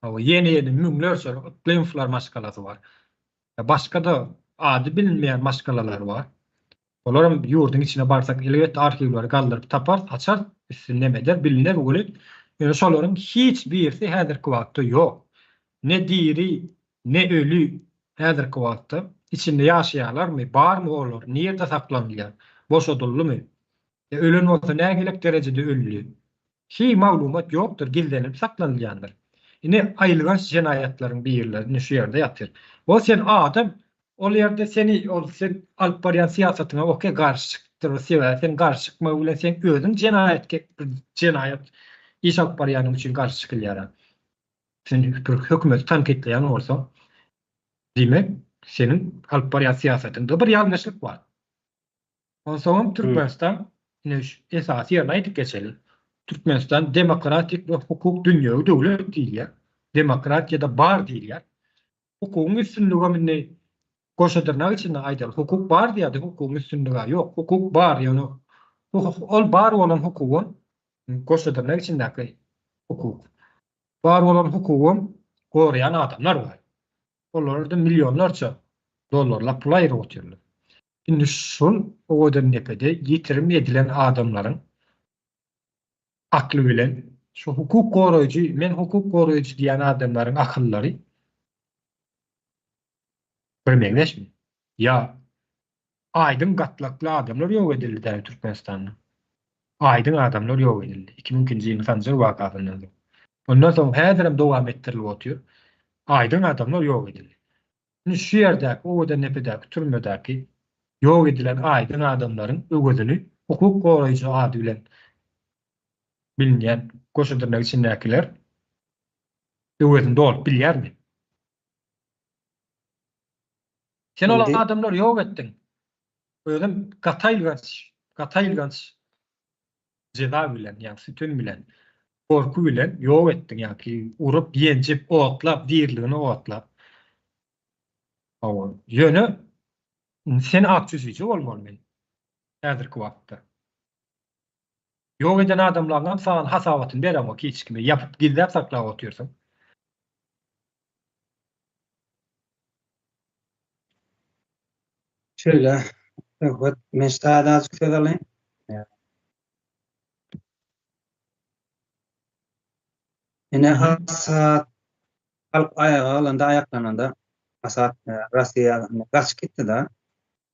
Ýeni müňlerçe plenflar maşgalasy bar. Başga da ady bilinmeýän maşgalalar bar. Olaram ýurdun içine barsak elbetde arkiwleri galdyryp tapar, açar, nemeder, bilinler bolan. Ýöne şolaryň hiç birisi häzirki wagtda ýok. Ne diri, ne ölü häzirki wagtda içinde ýaşaýarlarmy, barmy olar, nerede saklanýar, boşadyldymy? Ölen bolsa nägelik derejede ölüli? Hiç maglumat ýokdur, gizlenip saklanýandyr. Ine aýlygan jinayatlaryň birleri şu ýerde ýatyr. O sen adam, ol ýerde seni sen alyp barýan siýasatyna okey garşy çykdyr, sen garşy çykma bilen sen özüň jinayat iş alyp barýanyň üçin garşy çykylýar. Sen hökümet tankitleýän bolsa, diýmek senin alyp barýan siýasatynda bir ýalňyşlyk bar. Onsoň Türkmenistan ine esasy ýerine aýdyp geçeli. Türkmenistan demokratik we hukuk dünýäwi döwlet diýilýär. Demokratiýada bar diýilýär. Hukukyň üstünlügi menne goşadyrnak içinde aýdal. Hukuk bar diýdi, hukukyň üstünlügi ýok. Hukuk bar, ýani ol bar bolan hukugyň goşadyrnak içindäki hukuk. Bar bolan hukugyň gorayan adamlar bar. Olarda milyonlarça dollarlar pul aýryp oturýarlar. Indi şol owadan nepede ýetirim edilen adamlaryň akly bilen şu hukuk goraýjy, men hukuk goraýjy diýen adamlaryň akyllary bilmeňleşmi? Ya aýdyn gatlakly adamlar ýok edildi Türkmenistanda. Aýdyn adamlar ýok edildi. 2000-nji ýylyň Sanjar wakasynda. Ondan soň häzirim dowam etdirilip otur. Aýdyn adamlar ýok edildi. Şu ýerde owada nepedäki türmedäki ýok edilen aýdyn adamlaryň öwgedini hukuk goraýjy ady bilen bilinýän goşadyrnak içindekiler öwgedini dolup bilýärmi? Sen ol adamlar ýok etdiň. Özüm gataýylganç jeda bilen, ýa sütün bilen, korku bilen ýok etdiň, ýa-ki urup, ýenjip, otlap, dirligini otlap. Ýöne sen akçysyjy bolmaly. Häzirki wagtda. Ýok eden adamlardan saňa hasabatyny berem, hiç kime ýapyp gizläp saklap oturýarsyň. Şöyle, evet, men ştada azıcık söz alayım. Yine hasat halk ayağa alanda, ayaklananda hasat Rusya kaç gitti da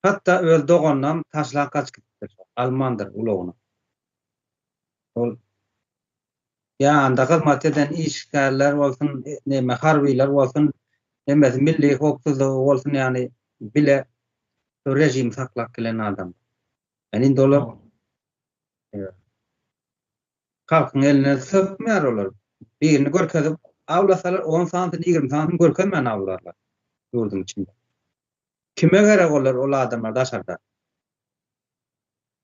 hatta öl doğandan taşlar kaç gitti. Almandır ulağına. ýa-da hyzmat eden işgärler bolsun, näme harbylar bolsun, näme milli howpsuzlygy bolsun, ýani bile rejim saklap gelen adam. Yani indi olar halkyň eline sökmär olar. Birini görkezip awlasalar 10 santim 20 santim görkezmän awlarlar ýurdun içinde. Kime gerek olar ol adamlar daşarda?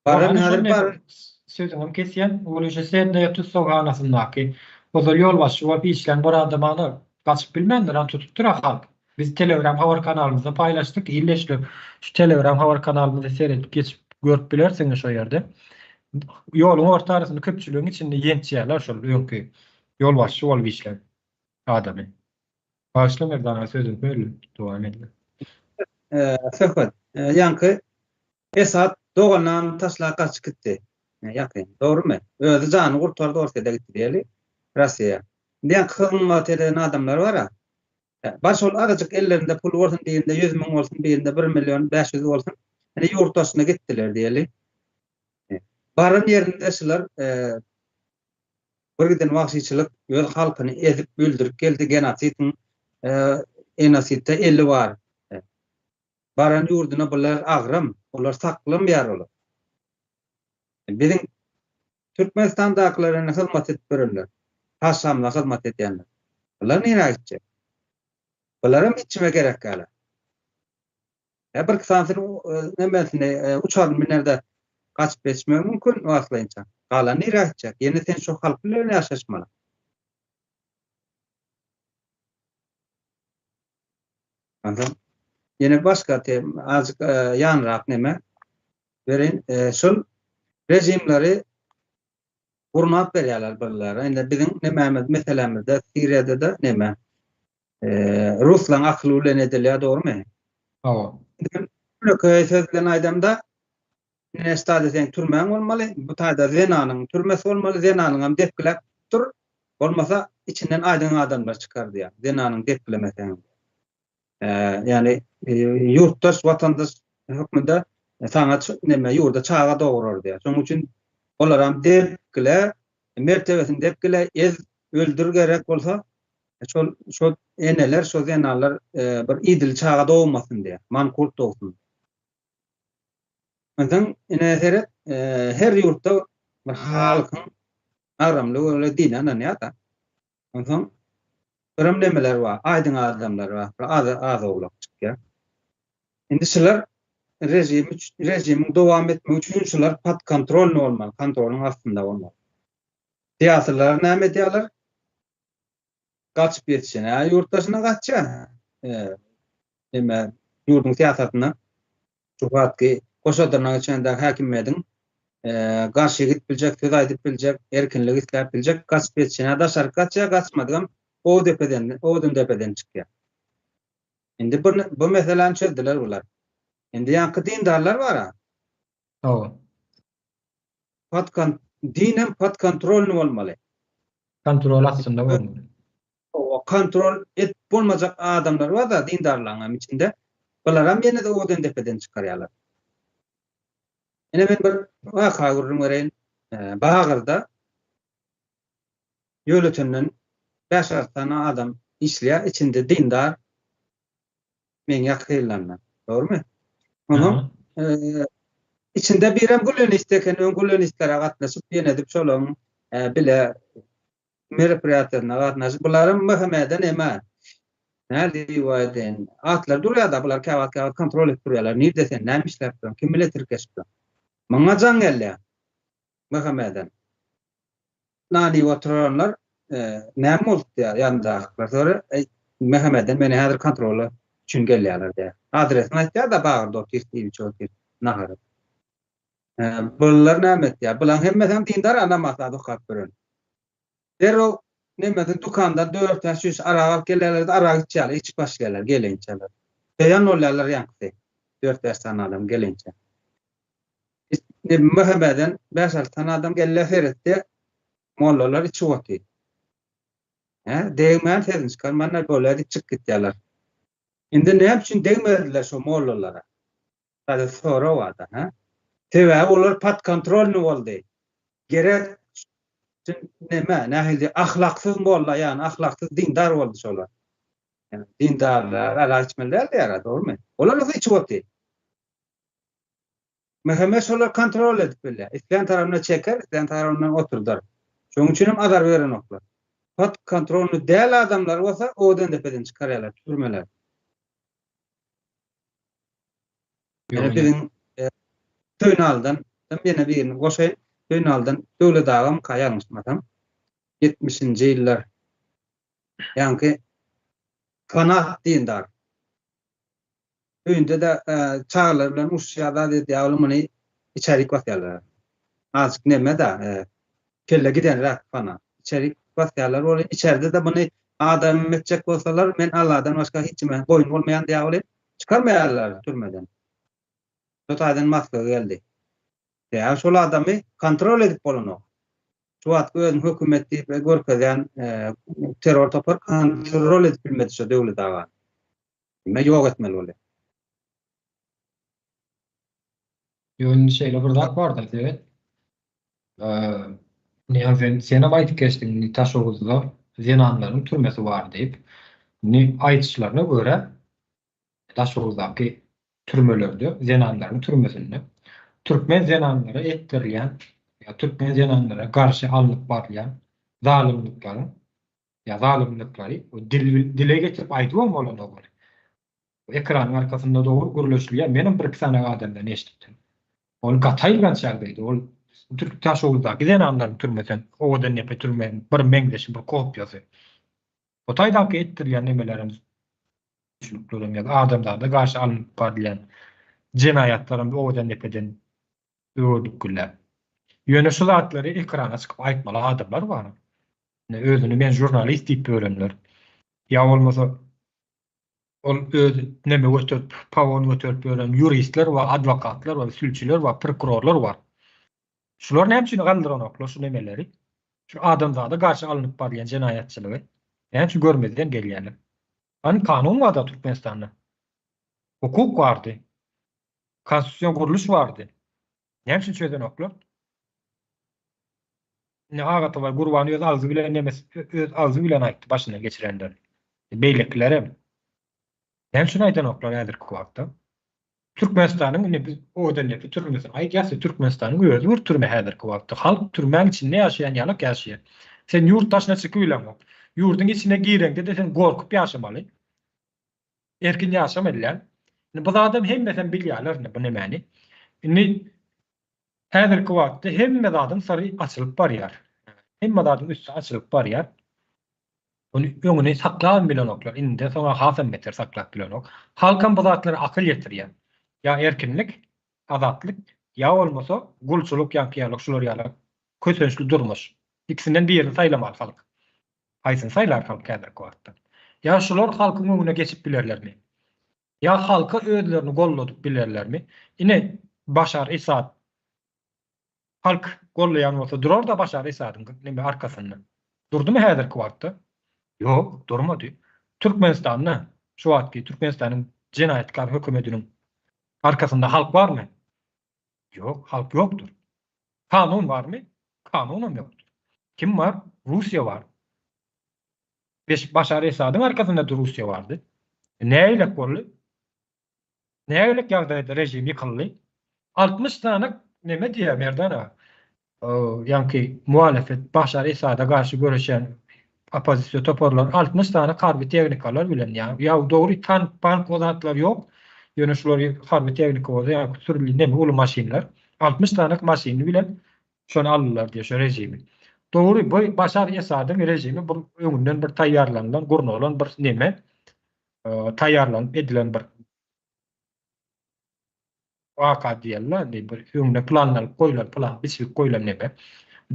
Baran häzir bar sözüňi kesýän, ol işe sende tutsak anasyndaky. Ozal ýol başy we işlen bir adamany gaçyp bilmendir, an tutup durar halk. Biz Telegram habar kanalymyzda paýlaşdyk, illeşdi. Şu Telegram habar kanalymyzda seredip geçip görüp bilersiňiz şo ýerde. Ýoluň ortasynda köpçüligiň içinde ýençýärler şol ýokky. Ýol başy bolup işler adamy. Başlamaýar dana sözüm böyle dowam edin. söhbet. Ýanky Esat doganan taşla kaçıp gitdi. Ýakyn, dogrymy? Özü jany gurtardy ortada gitdi diýeli. Russiýa. Diýen hyzmat eden adamlar bar. Baş ol azajyk ellerinde pul bolsun diýende 100 000 bolsun, diýende 1 milyon 500 bolsun. Ene ýurtdaşyna gitdiler diýeli. Baran ýerinde şular birden wagtyçylyk öz halkyny ezip öldürüp geldi, genosidin enositde 50 bar. Baran ýurduna bular agram, olar saklanmaýar olar. Bizim Türkmenistandakylaryna hyzmat edip berenler. Haşamla hyzmat edýänler. Bular näme aýtjak? Bularym içime gerek gala. Bir kısansın nämesine uçar minerde kaçıp geçmek mümkün waslança. Gala näme aýtjak? Ýene sen şu halk bilen ýaşaşmaly. Anladın? Yine başka tem azıcık yanrak näme berin şol rejimleri gurmat berýärler birlere. Indi bizim nämämiz meselemizde Siriýada da näme Ruslan akly bilen edilýär, dogrymy? Hawa. Bunu sözlen aýdamda ne stadisen türmäň bolmaly. Bu taýda Zenanyň türmesi bolmaly. Zenanyň hem depkilep dur. Bolmasa içinden aýdyň adamlar çykardy ýa. Zenanyň depkilemesi. Yani yurttaş watandaş hükmünde sanat näme ýurda çağa dograr diýär. Şonuň üçin olar hem depkile mertebesini depkile ez öldür gerek bolsa şol eneler şol zenalar bir idil çağa dogmasyn diýär. Mankurt dogsun. Ondan ene her ýurtda bir halkyň aramly we dinen ýa-da. Ondan birim nemeler var, aydın adamlar var, az oğlak çıkıyor. Indi şular rejimin devam etmek üçün şular pat kontrol olmalı, kontrolün aslında olmalı. Siyasetler näme diýerler? Kaçıp yetişene, yurttaşına kaçça. Näme ýurdun siyasatyna şuhatki koşadyrnaň içinde häkimiýetiň garşy gidip biljek, söz aýdyp biljek, erkinlik isläp biljek, kaçıp yetişene daşar kaçça, kaçmadygam o depeden çıkıyor. Indi bu meseleni çözdüler bular. Indi ýanky dindarlar bar ha. Hawa. Dinem pat kontrolny bolmaly. Kontrol aslında bolmaly. O kontrol et bolmajak adamlar bar da dindarlaryň içinde. Bular hem ýene de o depeden çykarýarlar. Ene men bir waka görürüm bereýin. Bagyrda ýöletenden 5 tane adam işleýär, içinde dindar men ýakyrlanlar. Dogrymy? Onu içinde birem gülönist eken, gülönistlere gatnaşyp ýene dip şolaryň bile meriperiýatlaryna gatnaşyp bularym möhümeden emä. Näde diýýärden? Atlar durýar-da bular käwat kontrol edip durýarlar. Nirde sen näme işläp durýan? Kim bilen tirkeşip? Maňa jan gelýär. Möhümeden. Nadi oturanlar näme boldy diýär ýandaklar. Sonra Mehmeden meni häzir kontroly üçin gelýärler diýär. Adresini aýtýar da bagyrda otyr çoğur nahar. Bular näme diýär? Bular hemmeden dindar anamasa dokap beren. Dero näme dukanda 400 arag gelýärler, arag içýärler, iç baş gelýär, gelençeler. Beýan bolýarlar ýankdy. 400 tane adam gelençe. Mehmeden 5 tane adam gelýär feretde mollalar içi otyr. Degmen tezin çıkarmanlar bolady çık gitdiler. Indi näme üçin degmediler şo mollalara? Taýda sora wada, Tebe olar pat kontrolny boldy. Gerek Näme nähildi ahlaksız bolla, yani ahlaksız dindar boldy şolar. Yani dindarlar, alaçmeler ýara, doğrumy? Olar da hiç wagty. Mehmet şolar kontrol edip bilýär. Isleýän tarapyna çeker, isleýän tarapyna oturdar. Şoň üçin hem azar beren oklar. Pat kontrolünü däl adamlar bolsa, odan depeden çykarýarlar, türmeler. Yani bizim Töynaldan, ýene birini goşaýyn, Töynaldan Döwlet agam kaýarmışmatam. 70-nji ýyllar. Ýani Kanat dindar. Öýünde de çağlar bilen uşşada dedi ýaglymyny içerik basýarlar. Azık näme da kelle gidenler fana. İçerik basýarlar, ol içeride de bunu adam metjek bolsalar, men Allahdan başga hiç kim boyun bolmayan diýip çıkarmaýarlar türmeden. Totadan Moskwa geldi. Ya şol adamy kontrol edip bolano. Şu wagt özüň hökümeti we görkezýän terror topar kontrol edip bilmedi şu döwlet aga. Nime ýok etmeli bole. Ýöne şeýle bir zat bar da, evet. Sene aýtyp geçdiň Taşowuzda zenanlaryň türmesi bar diýip, aýtyşlaryna göre Taşowuzdaky türmelerde zenanlaryň türmesinde türkmen zenanlara etdirilýän ýa türkmen zenanlara garşy alınıp barýan zalimliklary dile geçirip aýdyp bolmaly. Ekranyň arkasynda dogry gürleşilýär. Menim bir sana adamdan eşitdim. Ol gataýlan şagdaýdy. Ol Türk Taşowuzdaky zenanlaryň türmesinden owadan nepe türmen bir meňdeşi bir kopýasy. O taýdaky etdirilýän nemelerin düşünüklerim ýa-da adamlarda garşy alınıp barýan jenaýatlaryň owadan nepeden öwrükler. Ýöne şu zatlary ekrana çykyp aýtmaly adamlar bar. Özüni men jurnalist diýip öýrenler. Ýa bolmasa ol neme götürüp, pawon götürüp öýren juristler we adwokatlar we sülçüler we prokurorlar bar. Şular näme galdyran oklar şu nemeleri? Şu adamlarda garşy alınıp barýan jenaýatçylygy. Ýani şu görmeden gelýänler. Kanun barda Türkmenistanda. Hukuk bardy. Konstitusiýon guruluş bardy. Näme üçin çözen oklar? Ne agaty bar gurbany öz alzy bilen emes, öz alzy bilen aýtdy başyna geçirenler. Beýleklerim. Näme üçin aýdan oklar häzirki wagtda? Türkmenistanyň owadan näpe türmesi aýdýasy Türkmenistanyň özü bir türme häzirki wagtda. Halk türmäň içinde ýaşaýan ýalyk ýaşaýar. Sen ýurtdaşyna çykyp bilemok. Ýurduň içine gireňde sen gorkup ýaşamaly. Erkin ýaşamalýar. Bu adam hemmeten bilýärler bu nämäni. Häzirki wagtda hemme adam sary açylyp barýar. Hemme adam üstü açylyp barýar. Onu öňüne saklayan bilen oklar. Inde soňra hasam meter saklap bilen ok. Halkan bu zatlary akyl ýetirýär. Ya erkinlik, azatlyk, ýa bolmasa gulçuluk ýa-da şular ýaly kösünçli durmuş. İkisinden birini saýlamaly halk. Haýsyn saýlar halk häzirki wagtda. Ya şular halkyň öňüne geçip bilerlermi? Ya halka özlerini golladyp bilerlermi? Ine Başar Esad halk gollayan bolsa durar da Başar Esad'yň näme arkasynda. Durdumy häzirki wagtda? Ýok, durmady. Türkmenistanyň şu wagtky Türkmenistanyň jenaýatkar hökümetiniň arkasynda halk barmy? Ýok, halk ýokdur. Kanun barmy? Kanunam ýokdur. Kim var? Russiýa bar. Başar Esad'yň arkasynda Russiýa bardy. Näýle boldy? Näýle ýagdaýda rejim ýykyldy? 60 tane neme diýär merdana? Ýani muhalefet Başar Esad'a garşy görüşen opozisiýa toparlar 60 tane harby tehnikalar bilen ýa dogry tank bank ozatlar ýok. Ýöne şular harby tehnika ýa türli neme uly maşinler 60 tane maşiny bilen şonu aldylar diýär şu rejimi. Dogry bu Başar Esad'yň rejimi bu öňünden bir taýýarlanan gurnalan bir neme taýýarlanyp edilen bir waka diýerler, bir öňüne planlanyp goýulan plan, biçilip goýulan neme.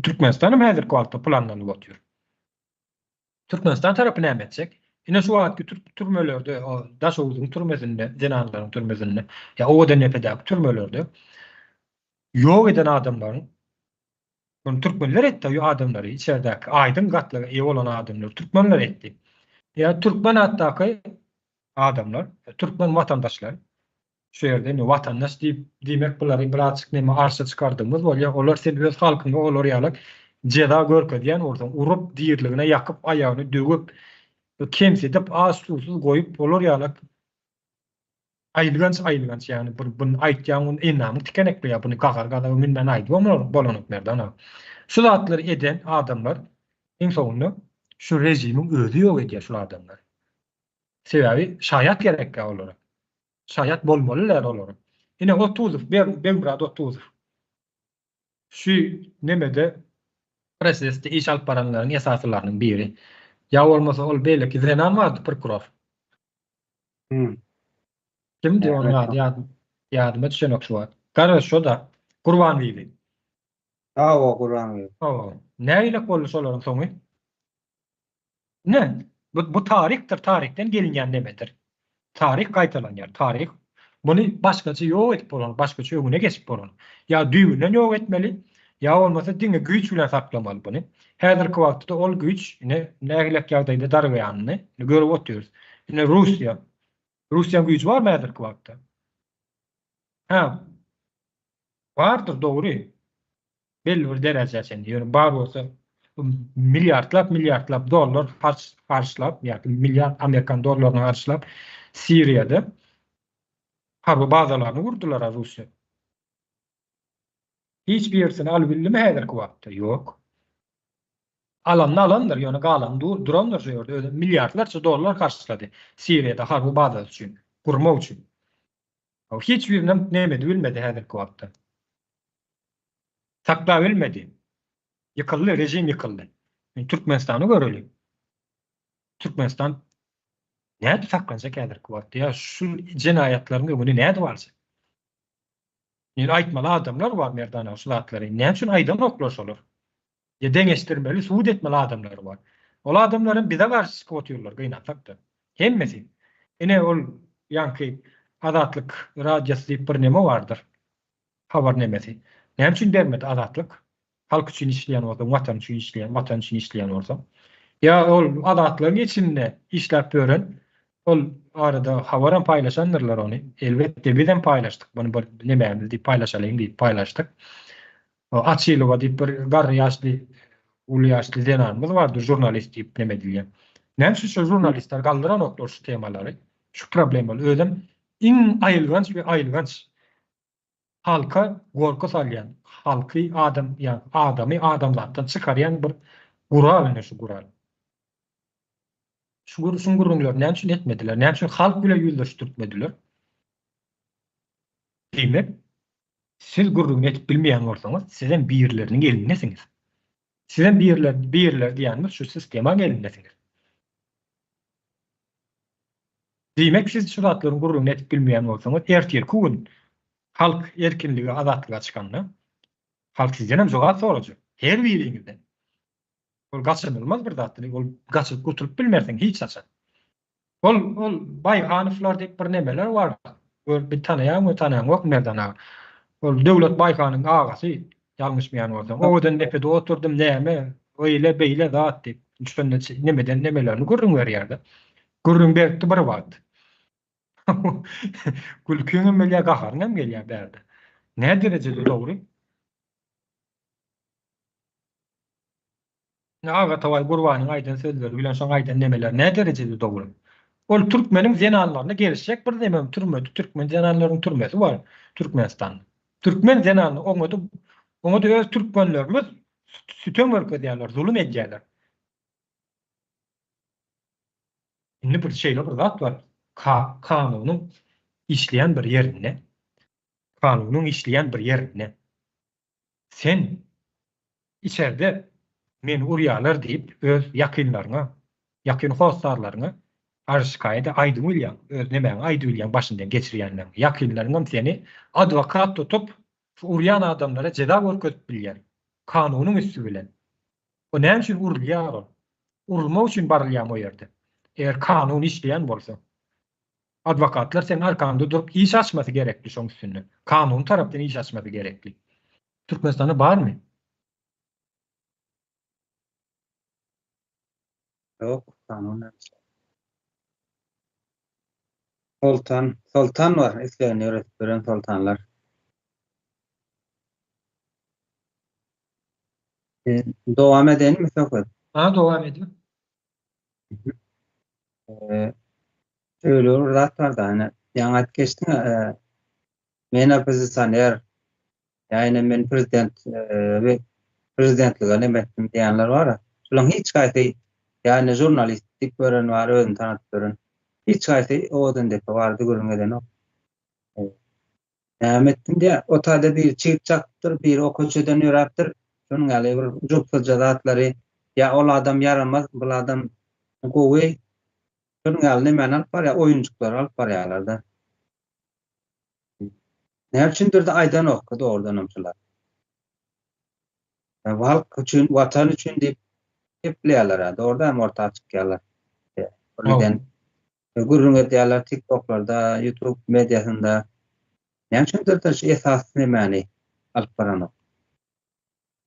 Türkmenistanyň häzirki wagtda planlanyp otýar. Türkmenistan tarapy näme etjek? Ine şu wagtky türmelerde, Taşowuzyň türmesinde, zenanlaryň türmesinde, ýa owadan nepedäki türmelerde ýok eden adamlaryň, bunu türkmenler etdi, ýa adamlary içeridäki aýdyn gatlyga eýe bolan adamlar türkmenler etdi. Ýa türkmen hatdaky adamlar, türkmen watandaşlar şu ýerde watandaş diýmek bulary bir açyk näme arşa çykardymyz bolýar. Olar sen öz halkyňa olar ýalyk ceza görkezýän bolsaň, urup diýerligine ýakyp aýagyny dögüp kemsedip az susuz goýup bolar ýaly aýlygans ýani bunu aýtýan enamy tikenekli ýa bunu gagar gada men aýdym bolanyp merdan. Şu zatlary eden adamlar en sonunda şu rejimiň özü ýok edýär şu adamlar. Sebebi şaýat gerekli olar. Şaýat bolmalylar olar. Ine 30 Belgrad 30. Şu nemede prosesde iş alyp baranlaryň esaslarynyň biri. Ya bolmasa ol beýleki Zenan bardy prokuror. Kimdi onun adı ýadyma düşenok şu var. Gara şu da Gurban Beyli. O Gurban Beyli. Näile bolýar şolaryň soňy? Ne? Bu tarihtir, tarihten gelinýän demedir. Tarih gaýtalanýar, tarih. Bunu başgaça ýok edip bolan, başgaça ýöne geçip bolan. Ya düýünden ýok etmeli, ya olmasa diňe güýç bilen saklamaly bunu. Häzirki wagtda ol güýç nägilek ýagdaýda dargaýanyny görüp oturýarys. Russiýa güýç barmy häzirki wagtda? Bardyr, dogry. Belli bir derejäçe diýerim, bar bolsa milyardlap dollar harçlap, ýa-ni milyard Amerikan dollaryny harçlap Siriýada harby bazalaryny gurdular Russiýa. Hiç bir ýersini alyp bildimi häzirki wagtda? Ýok. Alanlar, ýöne galan duranlar şu ýerde milyardlarça dollar harçlady Siriýada harby bazal üçin, gurmak üçin. Hiç birine bilmedi häzirki wagtda. Sakla bilmedi. Yıkıldı, rejim yıkıldı. Türkmenistan'ı görelim. Türkmenistan näde saklanacak häzirki wagtda? Ya şu cinayetlerin bunu näde barsa? Ýani aýtmaly adamlar var merdana şu zatlary. Näçün aýdan oklar olur? Ya deňeşdirmeli, suud etmeli adamlar var. Ol adamlaryň bize garşy çıkýarlar gynapakda. Hemmesi. Ene ol ýanky Azatlyk radiosu diýip bir neme bardyr. Habar nemesi. Näçün bermedi Azatlyk? Halk üçin işleyen bolsa, watan üçin işleyen bolsa. Ya ol Azatlygyň içinde işläp bören, ol arada habaran paýlaşanlarlar onu. Elbetde bizden paýlaşdyk. Bunu bir nemämiz diýip paýlaşalyň diýip paýlaşdyk. O Açylowa diýip bir garry ýaşly, uly ýaşly denanymyz bardy, jurnalist diýip neme diýen. Näçe şu jurnalistler galdyran oklar şu temalary, şu problemler özüm iň aýylganç halka gorka salýan, halky adamy adamlardan çykarýan bir gural şu gural. Şu gurulňlar näçe etmediler? Näçe halk bilen ýüzleşdirmediler? Demek, siz gurulňy etip bilmeýän bolsaňyz, sizden birleriniň elindesiňiz. Sizden birler diýenimiz şu sistema elindesiňiz. Demek, siz şu zatlaryň gurulňy etip bilmeýän bolsaňyz, ertirki gün halk erkinligi, azatlyga çykanda, halk sizden hem jogap sorajak. Her biriňizden. Ol gaçanylmaz bir zatly, ol gaçyp guturup bilmerseň hiç açan. Ol Baýhanyflar diýip bir nemeler bar. Bir tanaýan ok merdana. Ol döwlet Baýhanyň agasy, ýalňyşmaýan bolsam, owadan nepede oturdum näme, öýle beýle zat diýip, üçünde nemeden nemelerini gurrun berýärdi. Gurrun berdi bir wagt. Gülküňem melýä gaharnam gelýär berdi. Nä derejede dogry? Aga taway Gurbanyň aýdan sözleri bilen şoň aýdan nemeler nä derejede dogry? Ol türkmeniň zenanlaryna gelişjek bir demem türmedi. Türkmen zenanlarynyň türmesi bar Türkmenistan. Türkmen zenanly oňa öz türkmenlerimiz sütön berkedýärler, zulüm edýärler. Indi bir şeýle bir zat bar. Kanunyň işleýän bir ýerine. Kanunyň işleýän bir ýerine. Sen içeride men urýalar diýip öz ýakynlaryňa, ýakyn hostarlaryňa arşkaýda aýdyň bilýän, öz nemäň aýdy bilýän başyndan geçirýänler. Ýakynlaryň seni adwokat tutup urýan adamlara jeda görkezip bilýär. Kanunyň üstü bilen. O näme üçin urulýar? Urulmak üçin barylýan o ýerde. Eger kanun işleýän bolsa, adwokatlar senin arkanda durup iş açması gerekli şoň üstünde. Kanun tarapdan iş açması gerekli. Türkmenistan'da barmy? Yok, kanun. Sultan var. Eskiden öğretmen sultanlar. Dowam edelim Söhbet. Devam ediyor. Öyle olur zatlar da hani yaňat geçtin men opozisyoner yani men prezident ve prezidentlige nemetdim diýenler bar. Şolaň hiç gaýty yani jurnalistlik gören bar, özüni tanıtyp gören. Hiç gaýty odan dep bardy görmeden o. Nämetdim diýä, o taýda bir çypçakdyr, bir o köçeden ýöräpdir. Şonuň ýaly bir joksa zatlary ya ol adam yaramaz, bu adam gowy. Şonuň ýaly näme alyp bar ya, oýunjuklar alyp barýarlarda. Näme üçindir de aýdan okdy oradan amçylar. Halk üçün, watan üçün diýip epleýärler. Orada hem ortağa çykýarlar. Birden gurrun edýärler TikTok'larda, YouTube mediasynda. Näme üçindir de şu esasy nämäni alyp baran.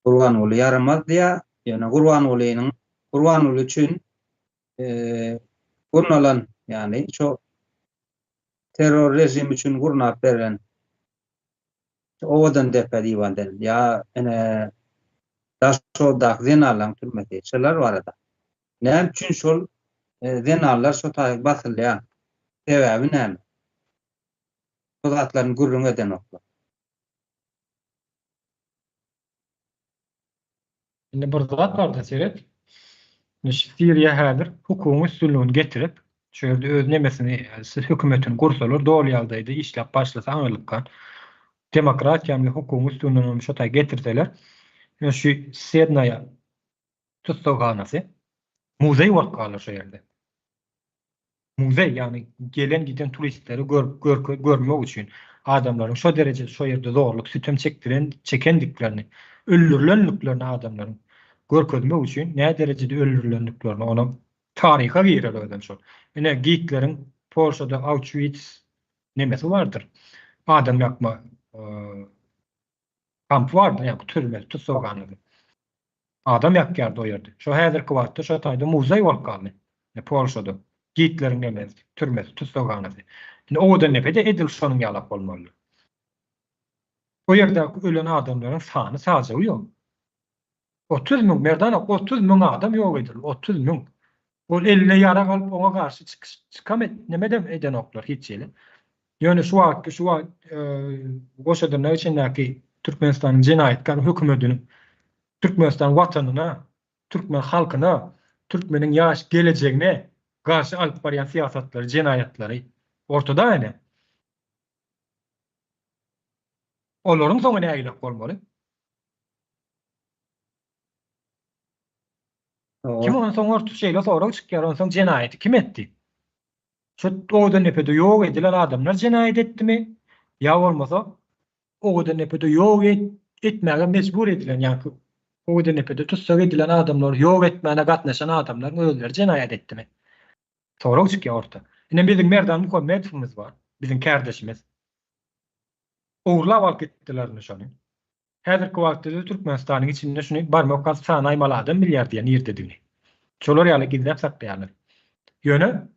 Gurbanuly yaramaz diýä, ýöne Gurbanuly üçün gurnalan, yani şu terör rejimi üçün gurnap beren owadan dep diýýärler. Ya ene daşodak zenalan türmedi. Şolar barada. Näme üçin şol zenalar şo taýyk basylýar? Sebäbi näme? Bu zatlaryň gurrun eden oklar. Şimdi bir zat var da seyret. Siriýe häzir hukumy üstünlüğini getirip, şu ýerde öz nemesini, hökümetin gursalar dol ýaldaýdy, işläp başlasa aňyrlykka. Demokratiýa hem hukumy üstünlüğini şo taýy getirseler, şu Sednaýa tutsaganasy muzey bolup galar şu ýerde. Muzey, yani gelen giden turistleri görmek üçin adamlaryň şo derejede şo ýerde zorluk, sütem çekendiklerini, öldürilenliklerini adamlaryň görkezmek üçin näme derejede öldürilenliklerini ona taryha giýerler şol. Ene giýikleriň Polşada Auschwitz nemesi bardyr. Adam ýakma kamp vardı, yani türme, tutsaganlygy. Adam ýakýardy o ýerde. Şo häzirki wagtda şo taýda muzey bolup galdy. Polşada giýikleriň nemesi, türmesi, tutsaganlygy. O da nepede edil şonuň ýalap bolmaly. O ýerde ölen adamlaryň sany sadece ýok. 30 000 merdana 30 000 adam ýok edil. 30 000. Ol eline ýara galyp oňa garşy çykamet nemedem eden oklar hiç ýeli. Ýöne şu goşadan näçendäki Türkmenistanyň jenaýetkar hökümetiniň Türkmenistan watanyna, Türkmen halkyna, Türkmeniň ýaş gelejegine garşy alyp barýan siýasatlary, jenaýatlary ortada ene. Olaryň soňy nägilek bolmaly? Kim onun soňy orta şeýle sonra çykýar, onun soň jenaýety kim etdi? Şu oda nepede ýok edilen adamlar jenaýet etdimi? Ya bolmasa oda nepede ýok etmäge mecbur edilen, ýa-ni oda nepede tutsak edilen adamlar ýok etmäne gatnaşan adamlar özleri jenaýet etdimi? Sonra çykýar orta. Ine biziň Merdan Muhammedowymyz bar, biziň kardeşimiz. Owurlap alyp gitdiler şonu. Häzirki wagtda Türkmenistanyň içinde şunu barmak gas sany aýmaly adam bilýär diýen ýerdedini. Şolar ýaly gizläp saklaýarlar. Ýöne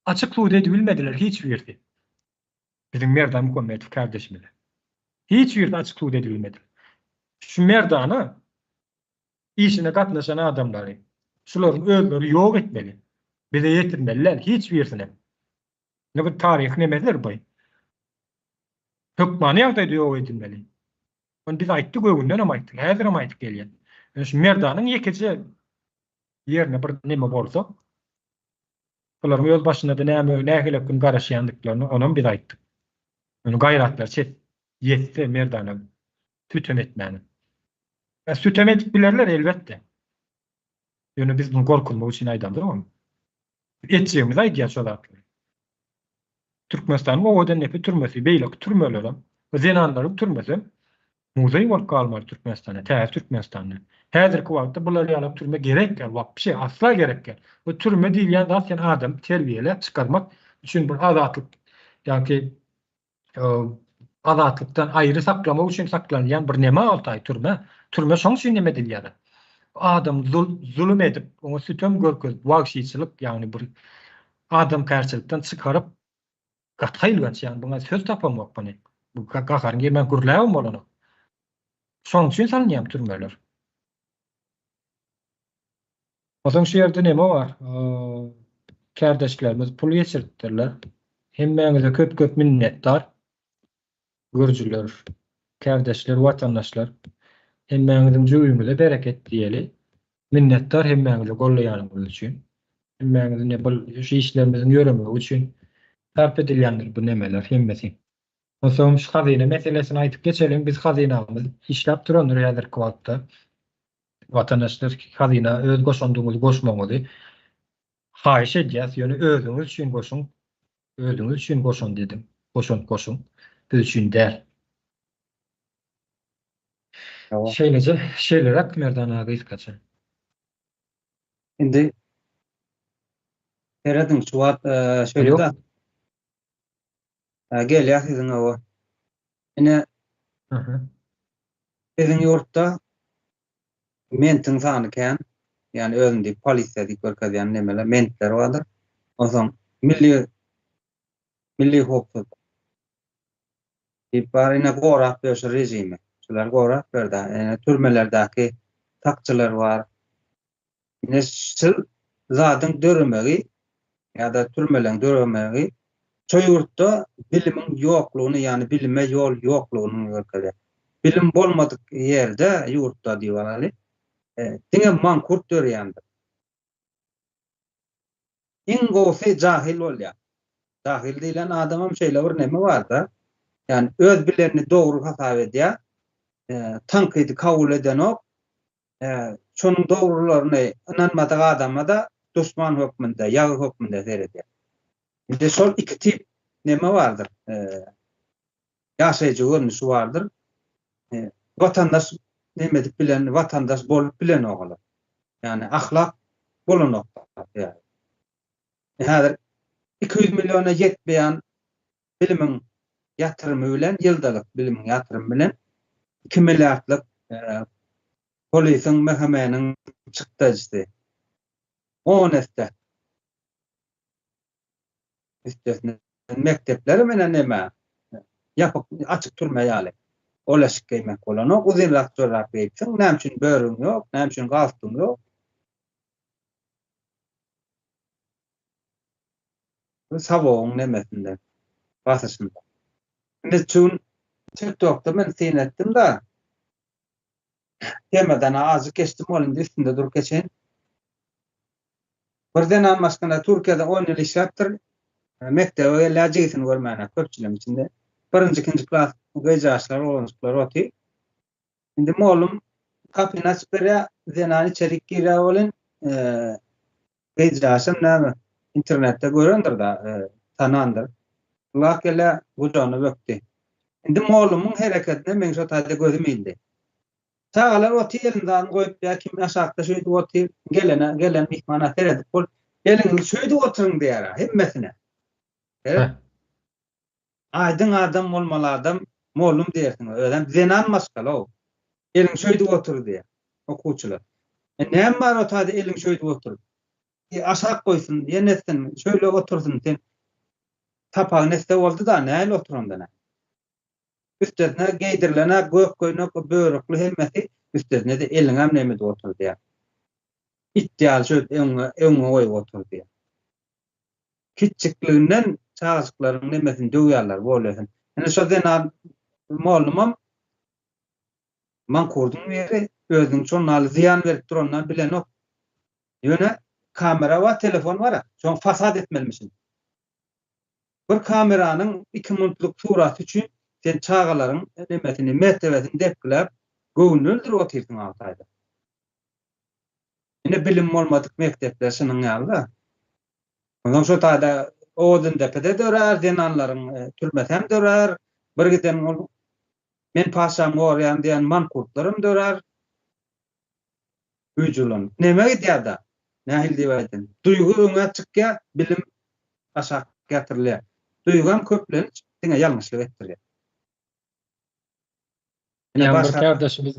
açyk suda edilmediler hiç ýerde. Biziň Merdan Muhammedow kardeşimiz. Hiç ýerde açyk suda edilmedi. Şu Merdany işine gatnaşan adamlary şolaryň özleri ýok etmeli. Bize ýetirmeliler hiç ýersine. Ne bu taryh nemeler bu? Hökmany ýagdaýda ýok edilmeli. Onu biz aýtdyk öwünden hem aýtdyk, häzir hem aýtyp gelýän. Şu Merdanyň ýekeje ýerine bir neme bolsa, bular öz başyna da näme gün garaşýandyklaryny onam biz aýtdyk. Onu gaýratlar ýetse Merdana tütem etmäni. Tütem edip bilerler elbetde. Ýöne biz bunu gorkulmak üçin aýdandyr ama. Etjegimiz aýdýar şolar. Türkmenistanyň owadan nepe türmesi, beýlek türmeler, zenanlaryň türmesi muzey bolup galmaly Türkmenistana, täze Türkmenistanyň. Häzirki wagtda bular ýalyp türme gerekler, wagt bir şey asla gerekler. Bu türme diýilýän zat sen adam terbiýelep çykarmak üçin bir azatlyk, ýa-ki azatlykdan aýry saklamak üçin saklanýan bir neme altaý türme. Türme şoň üçin neme edilýär? Adam zulüm edip, oňa sütem görkezip, wagşyçylyk, ýagny bir adam karşylykdan çykaryp gatgaýlgaç, ýagny buňa söz tapamak bany. Bu gagaryň ýermen gürläwim bolany. Şoň üçin salynýan türmeler. Otaň şu ýerde näme bar? Kardeşlerimiz pul geçiripdirler. Hemmeňize köp minnetdar. Görjüler, kardeşler, watandaşlar. Hemmeňiziň jüýüňize bereket diýeli. Minnetdar hemmeňize gollaýanyňyz üçin. Hemmeňiziň bu işlerimiziň ýöremegi üçin sarp edilýändir bu nemeler hemmesi. Oşom şu hazyna meselesini aýtyp geçelim. Biz hazynamyz işläp durandyr häzirki wagtda. Watandaşlar hazyna öz goşandygyňyzy goşmagy haýyş edýäs, ýöne özüňiz üçin goşun. Özüňiz üçin goşun dedim. Goşun. Biz üçin däl. Şeýlece Merdan aga iskaça. Indi Eredin suat şöyle da gelýär sizin o. Ine sizin ýurtda mentin sany kän, ýani özündi polisiýa diýip nemeler mentler bardyr. Oňsoň milli hukuk. Ýa-ni gorak bir rejimi. Şular gorak berdi. Türmelerdäki takçylar bar. Ne şol zadyň döremegi ýa-da türmeleň döremegi şu ýurtda bilimiň ýoklugyny, ýani bilime ýol ýoklugyny görkezýär. Bilim bolmadyk ýerde ýurtda diýýarlar. Diňe mankurt dörýändir. Iň gowy jahil bolýar. Jahil diýilen adamam şeýle bir neme bar da. Yani öz bilenini doğru hasap edýär. Tankydy kabul eden ok. Şonuň dogrulygyny inanmadyk adama da düşman hökmünde, ýagy hökmünde seredýär. Indi şol iki tip neme bardyr? Ýaşaýjy görnüşi bardyr. Watandaş nemedik bilen, watandaş bolup bilen ogalar. Yani ahlak bolan oklar. Yani. Häzir 200 milyona ýetmeýän bilimiň ýatyrmy bilen, ýyldalyk bilimiň ýatyrmy bilen 2 milliardlyk polisiň mehemeniň çykdyjy. 10 esde. İstesne mektepleri menen neme? Yapıp açık türme ýaly. Olaşyk geýmek bolan ok, uzynrak sorap beýtsin, näme üçin böregiň ýok, näme üçin galtyň ýok. Sabogyň nemesinde, basyşynda. Ne üçin TikTok'da men sen etdim da temadan azı geçtim olun üstünde dur geçen. Birden amaskana Türkiýede 10 ýyl işläpdir. Mektebe läjeýsin görmäne köpçüliň içinde. Birinji, ikinji klas göýjaşlar, olançlar oty. Indi molum kapyny açyp berýär, zenany içerik girýär bolan. Göýjaşym näme? İnternetde görendir da, tanandyr. Lakela gujany bökdi. Indi molumyň hereketine men şo taýda gözüm ildi. Çağalar oty ýerinden goýup ýa-kim aşakda şöýdi oty gelen mihmana teredip bol. Gelin şöýdi oturuň diýär hemmesine. Aýdyň adam bolmaly adam molum diýersiň. Ödem zenan maskala o. Elin şöýdi otur diýär okuwçylar. Näme bar o taýda elin şöýdi otur. Aşak goýsun diýen netden şöyle otursun sen. Tapagy neste boldy da näle oturanda. Üstesine geydirilene gök koynak börekli hemmesi üstesine de eliňem näme otur diýär. İttiýal şu öňe goýup otur diýär. Kiçikliginden çağızıklaryň nemesini döwýärler bolýar. Ene şo denan molumam man kurdum ýeri özüň şonal ziyan berip durandan bilen ok. Ýöne kamera we telefon bar. Şoň fasad etmelmisin. Bir kameranyň 2 minutlyk suraty üçin sen çağalaryň nemesini, mertebesini depkilep göwnüldir otyrsyň altaýda. Ine bilim bolmadyk mektepler şunyň ýalda. Ondan şo taýda odun depede dörer, denanlaryň türmesem dörer, bir giden men paşam gorýan diýen mankurtlarym dörer. Üjülün. Näme edýärda? Nähil diýärdin. Duýgu öňe çykýar, bilim aşak getirilýär. Duýgam köplenç, diňe ýalňyşlyk etdirýär. Ine başga kardeşimiz.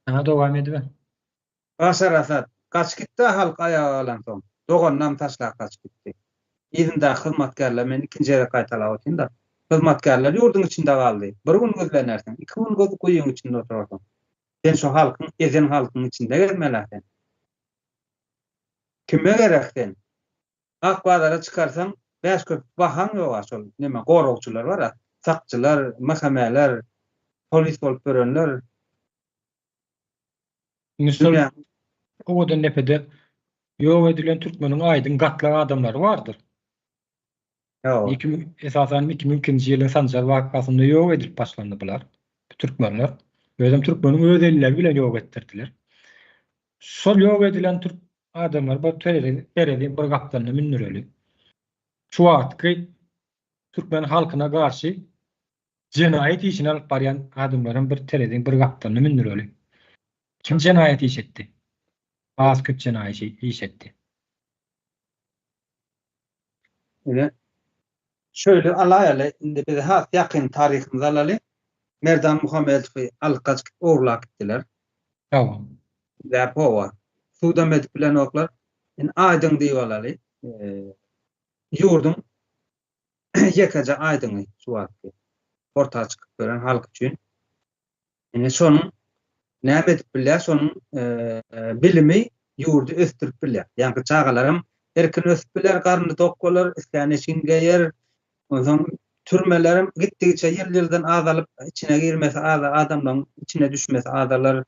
Dowam edip. Başar Asad kaç gitdi halk ayağa alan soň. Dogandan taşlap kaç gitdi. Ýerinde hyzmatkarlar men ikinji ýere gaýtalap otyn da. Hyzmatkarlar ýurdun içinde galdy. Bir gün gözlenersiň, 2 gün göz goýuň içinde oturarsyň. Sen şu halkyň, ezen halkyň içinde gezmelersin. kime gerekden? Akbadara çıkarsan 5 köp bahan ýok aşol. Neme gorugçylar bar, sakçylar, mahkemeler, polis bolup görenler. Misal o da nepede ýok edilen türkmeniň aýdyň gatlagy adamlary bardyr. Ýok. Esasen 2002-nji ýylyň Sanjar wakasynda ýok edilip başlandy bular. Türkmenler. Özüm türkmeniň öz elleri bilen ýok etdirdiler. Şol ýok edilen türk adamlar bu teredi bir gapdan minüreli. Şu wagtky türkmen halkyna garşy jenaýet işini alyp barýan adamlaryň bir teredi bir gapdan minüreli. Kim jenaýet iş etdi? Az köp jenaýet iş etdi. Öyle. Şöyle alaýaly indi biz has ýakyn taryhymyzy alaly. Merdan Muhammedowy alkaç oğurlak etdiler. Tamam. Zapova. Suda medip bilen oklar. Aydın diýip alaly. Ýurdum ýekaja aydyny şu wagtda. Ortağa çykyp gören halk üçin. Şonuň näme edip bilýär, şonuň bilimi ýurdu östirip bilýär. Ýa-ni çagalarym erkin ösüp bilýär, garny tok bolar, isläne şingeýer. Oňa türmelerim gitdigiçe ýerlerden azalyp içine girmesi, adamlaryň içine düşmesi, adalar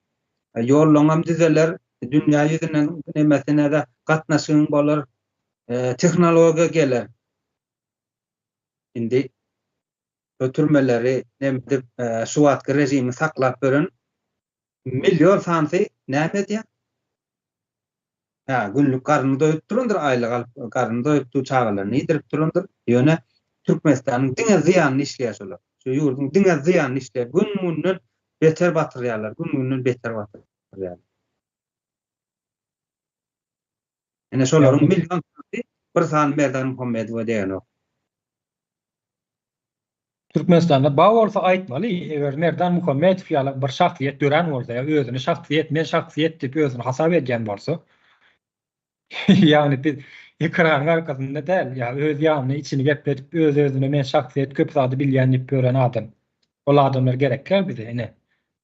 ýollaňam dizeler, dünýä ýüzünden nemesine de gatnaşyň bolar, tehnologiýa geler. Indi ötürmeleri nemdip şu wagtky rejimi saklap beren milyon sansy näme diýär? Günlük garny doýup durundur, aýlyk alyp garny doýup çagalarny ýedirip durundur. Ýöne Türkmenistanyň diňe ziýanyny işleýär şolar. Şu ýurdun diňe ziýanyny işleýär. Gün-günden beter batyrýarlar, gün-günden beter batyrýarlar. Ene şolaryň milyon sansy bir san Merdan Muhammedow diýen. Türkmenistanda baý bolsa aýtmaly, eger Merdan Muhammedow ýaly bir şahsyýet dören bolsa, özüni şahsyýet diýip özüni hasap edýän bolsa, ýani biz ekranyň arkasynda däl, ýa öz ýanyny içini gepletip öz-özüne men şahsyýet köp zady bilýän diýip gören adam. Ol adamlar gerekler bize ene.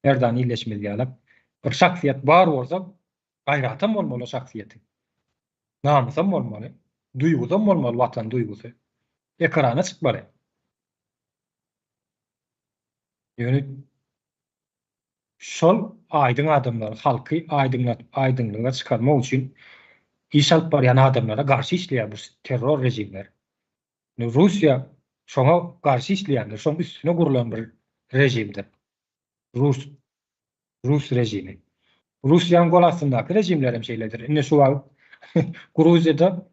Merdan iýleşmeli ýaly. Bir şahsyýet bar bolsa, gaýratam bolmaly şahsyýeti. Namysam bolmaly, duýgusam bolmaly, watan duýgusy. Ekrana çykmaly. Ýöne şol aýdyň adamlar halky aýdyňlyga çykarmak üçin iş alyp barýan adamlara garşy işleýär bu terror rejimler. Russiýa şoňa garşy işleýändir, şoň üstüne gurulan bir rejimdir. Rus rejimi. Russiýanyň golasyndaky rejimler hem şeýledir. Ine şu wagt Gruziýada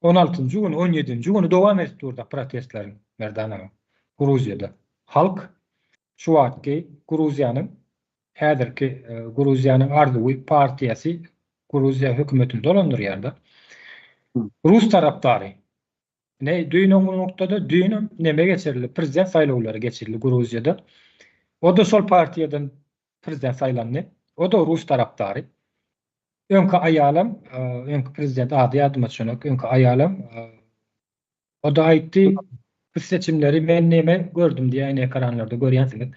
16-njy gün, 17-nji gün dowam etdi protestler Merdanaga. Gruziýada halk şu wagtky Gruziýanyň häzirki Gruziýanyň Arzuwy partiýasy Gruziýa hökümetini dolandyrýardy. Rus tarapdary. Düýnüň noktada düýnüm neme geçirildi? Prezident saýlawlary geçirildi Gruziýada. O da şol partiýadan prezident saýlandy. O da Rus tarapdary. Öňkü aýalam, öňkü prezident ady ýadyma düşenok, öňkü aýalam o da aýtdy, bu seçimleri men neme gördüm diýen ekranlarda görýänsiňiz.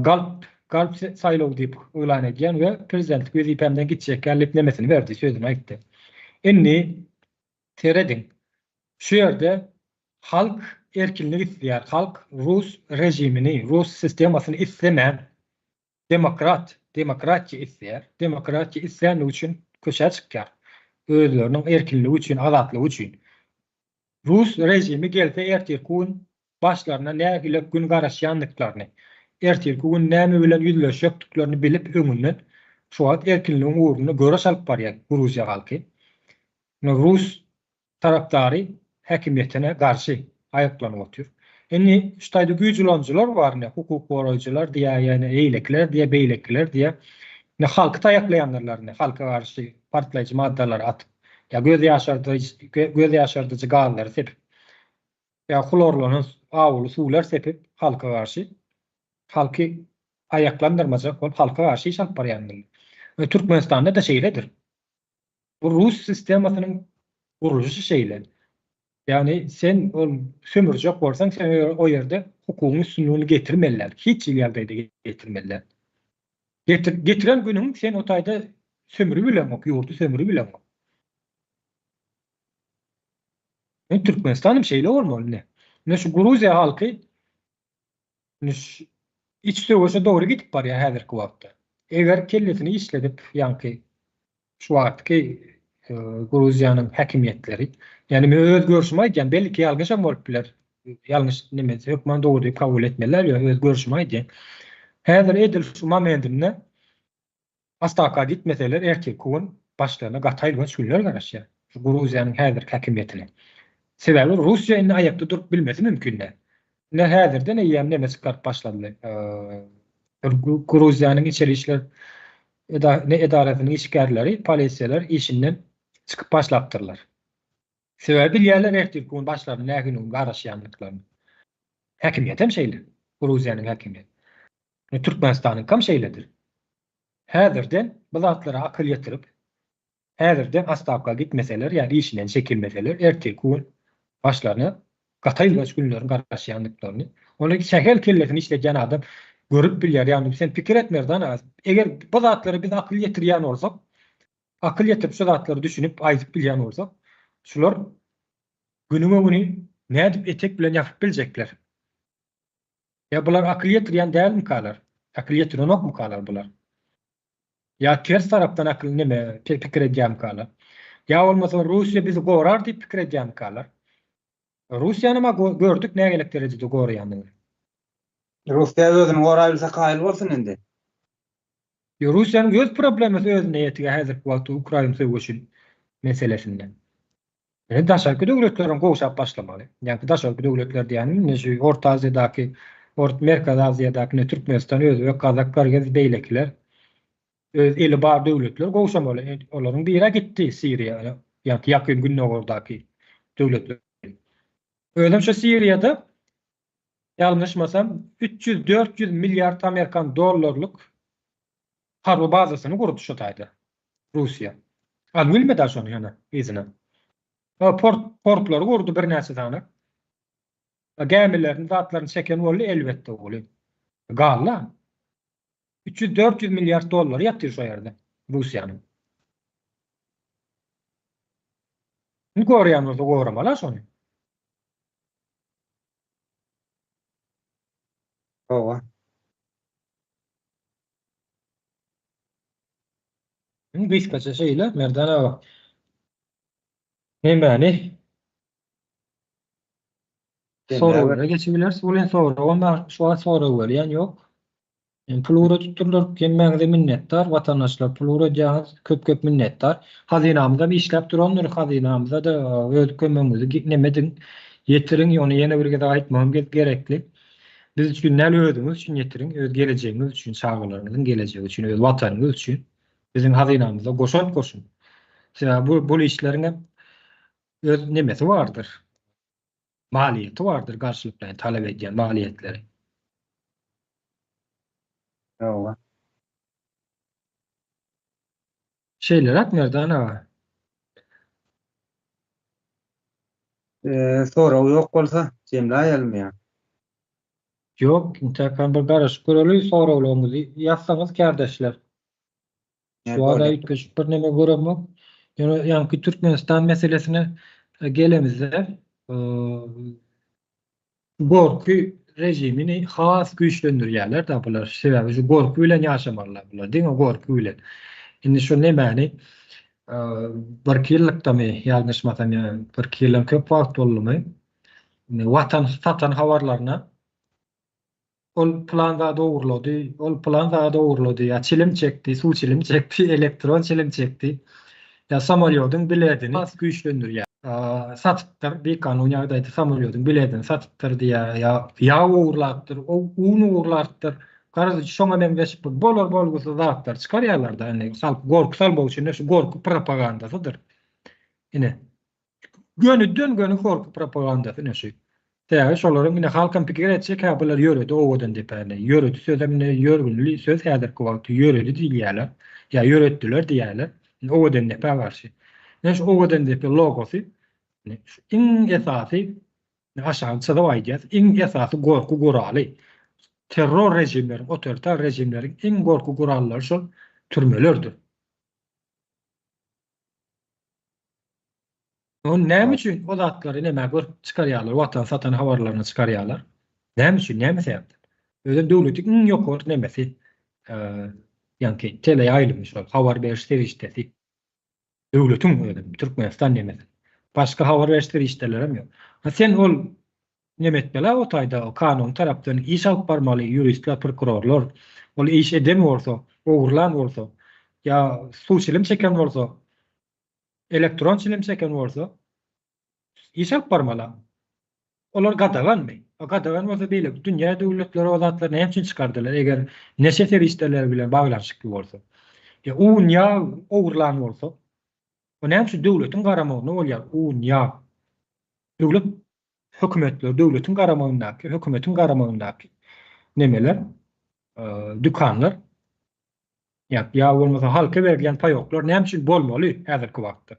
Galp saýlaw diýip öýlan edýän we prezidentlik wezipemden gitjeklerlik nemesini berdi, sözüni aýtdy. Inni teredin. Şu ýerde halk erkinlik isleýär, halk Rus rejimini, Rus sistemasyny islemän demokratiýa isleýär. Demokratiýa isleýän üçin köşe çykýar. Özleriniň erkinligi üçin, azatlygy üçin. Rus rejimi gelse ertirki gün başlaryna nägile gün garaşýanlyklaryny, ertirki gün näme bilen ýüzleşýärdiklaryny bilip öňünden şu wagt erkinligiň uğruna göreş alyp barýar Gruziýa halky. Rus tarapdary häkimetine garşy aýaklanyp otur. Indi ştaýda güýjülenjiler bar, hukuk goraýjylar diýä, ýani eýlekler diýä, beýlekler diýä. Halky taýaklaýanlarlaryny, halka garşy partlaýjy maddalar atyp, ýa göz ýaşardyjy gazlary sepip, ýa klorlanan awuly suwlar sepip halka garşy halky aýaklandyrmajak bolup halka garşy iş alyp barýandyr. Ve Türkmenistanda da şeýledir. Bu Rus sistemasynyň guruluşy şeýle. Yani sen sömürjek bolsaň, sen o ýerde hukukyň üstünlüğini getirmeliler. Hiç ýerde getirmeliler. Getiren günüň sen o taýda sömürü bilen ok, ýurdu sömürü bilen ok. Türkmenistan'ın şeyle olmalı ne? Ne şu Gruzya halkı ne iç sövüşe doğru gidip var ya häzirki wagtda. Eger kellesini işledip yankı şu wagtky Gruziýanyň häkimetleri yani men öz görüşime aýdýan belki ýalgyşam bolup biler. Ýalňyş nimesi hökmen dogry diýip kabul etmeler ýa öz görüşime aýdýan. Häzir edil şu momentimde astaka gitmeseler erkek kugun başlaryna gataýlgan şüller garaşýar. Şu Gruziýanyň häzirki häkimetine. Sebebi Russiýa indi aýakda durup bilmesi mümkin de. Ne häzirden eýýäm nemesi garp başlady. Gruziýanyň içeri işler edaretiniň işgärleri, polisiýalar işinden çykyp başlapdyrlar. Sebebi bilýärler erkek kugun başlaryna nägini garaşýanlyklaryny. Häkimiýet hem şeýle. Gruziýanyň häkimiýeti. Türkmenistanyň kam şeýledir. Häzirden bu zatlara akyl ýetirip, häzirden astaka gitmeseler, ýani işinden çekilmeseler, erkek kugun başlaryna gataýlgaç günleriň garaşýanlyklaryny, onuň şäher kellesini işleýän adam görüp bilýär. Ýani sen pikir etmerden az. Eger bu zatlary biz akyl ýetirýän bolsak, akyl ýetirip şu zatlary düşünüp aýdyp bilýän bolsak, şular günüme güni nädip etek bilen ýapyp biljekler. Ya bular akyl ýetirýän dälmi kalar? Akyl ýetirenok mu kalar bular? Ya ters tarapdan akyl nime pikir edýän kalar? Ya bolmasa Russiýa bizi gorar diýip pikir edýän kalar? Russiýany ma gördük nägelik derejede goraýandyny. Russiýa özüni goraýylsa gaýyl bolsun endi. Russiýanyň öz problemesi özüne ýetige häzirki wagtda Ukraina söwüşi meselesinde. Daşarky döwletleriň gowşap başlamaly. Ýani daşarky döwletler diýänim näçe Orta Aziýadaky, Merkez Aziýadaky Türkmenistan özü we Kazak, Kyrgyz beýlekler öz eli bar döwletler gowşamaly. Olaryň biri gitdi Siriýa, ýani ýakyn günnäwirdaky döwletler. Özüm şu Siriýada ýalňyşmasam 300-400 milliard Amerikan dollarlyk harby bazasyny gurdy şu taýda Russiýa. Al bilmedi şonu ýana izine. Portlary gurdy bir näçe tane. Gemileriň zatlaryny çeken boldy elbetde boly. Galla 300-400 milyar dollar ýatdyr şu ýerde Russiýanyň. Ni gorýanlar da goramalar şonu. Owa. Gysgaça şeýle merdana bak. Nemeni? Sorulara geçebiliriz. Ulen soru. Onlar şu an soru gelýän ýok. Pulura tutulur. Kemmeňize minnetdar. Watandaşlar pulura jaňyz köp minnetdar. Hazinamyzda bir işläp duranlar. Hazinamyzda da öz kömegimizi nemedin ýetirin. Ýony ýene bir gede aýtmam gerekli. Biz üçin näle özüňiz üçin ýetirin. Öz geleceğimiz üçin, çağlaryňyzyň geleceği üçin, öz watanyňyz üçin biziň hazinamyzda goşun. Sebäbi bu işleriňe öz nemesi vardır. Maliyeti vardır, karşılıklı talep edilýän maliyetleri. Owa. Şeyler atmerdana. Soraw ýok bolsa, jemle aýalmaýar. Yok, intakan bir garaş göreli sorawlarymyzy ýazsaňyz kardeşler. Şu ara ýetgeşip bir neme göremok. Ýani Türkmenistan meselesine gelemizde gorky rejimini has güýçlendirýärler da bular. Sebebi şu gorky bilen ýaşamarlar bular. Diňe gorky bilen. Indi şu nemeni bir ýyllykdamy ýalňyşmasam bir ýyldan köp wagt boldumy? Watan satan habarlaryna ol planda dogurlady, ya çilim çekdi, su çilim çekdi, elektron çilim çekdi. Ya samolyotyň biledini has güýçlendirýär. Satypdyr, bir kanun ýagdaýda samolyotyň biledini satypdyrdy ya uğurlatdyr, o unu uğurlatdyr. Garazy şoňa men geçip bolgusy zatlar çykarýarlar da, ene gorksal bolşun, şu gorku propagandasydyr. Ine gönü gorku propagandasy näşe. Täze şolaryň ine halkyn pikir etsek, ha bular ýöredi, owadan depende. Ýöredi sözlemine ýörgünli söz häzirki wagtda ýöredi diýýärler. Ya ýöretdiler diýýärler. Owadan depe garşy. Näş owadan depe logosy iň esasy aşağı aýdýar. Iň esasy gorku guraly. Terror rejimleri, otoriter rejimleriň iň gorku gurallary şol türmelerdir. O näme üçin o zatları näme çıkarýarlar, watan satan habarlaryny çıkarýarlar? Näme üçin, näme sebäpden? Özü döwletiň ýokary nämesi, ýani tele ýaýlymyş, habar beriş serişdesi. Döwletiň özü, Türkmenistan nämesi. Başga habar beriş serişdelerem ýok. Ha sen ol nemetmela o taýda o kanun tarapdan iş alyp barmaly ýuristler, prokurorlar, ol iş edem bolsa, ogurlan bolsa, ýa suw çilim çeken bolsa, elektron çilim çeken bolsa, iş alyp barmaly. Olar gadaganmy? O gadagan bolsa beýle dünýä döwletleri o zatlaryny hem üçin çykardylar eger neşe serişdeler bilen baglanşykly bolsa. Ya uňa ogurlan bolsa, o näme üçin döwletiň garamagyna bolýar? Uňa döwlet hökümetler, döwletiň garamagyndaky, hökümetiň garamagyndaky nemeler, dükanlar, ýa bolmasa halka berilen paýoklar näme üçin bolmaly häzirki wagtda?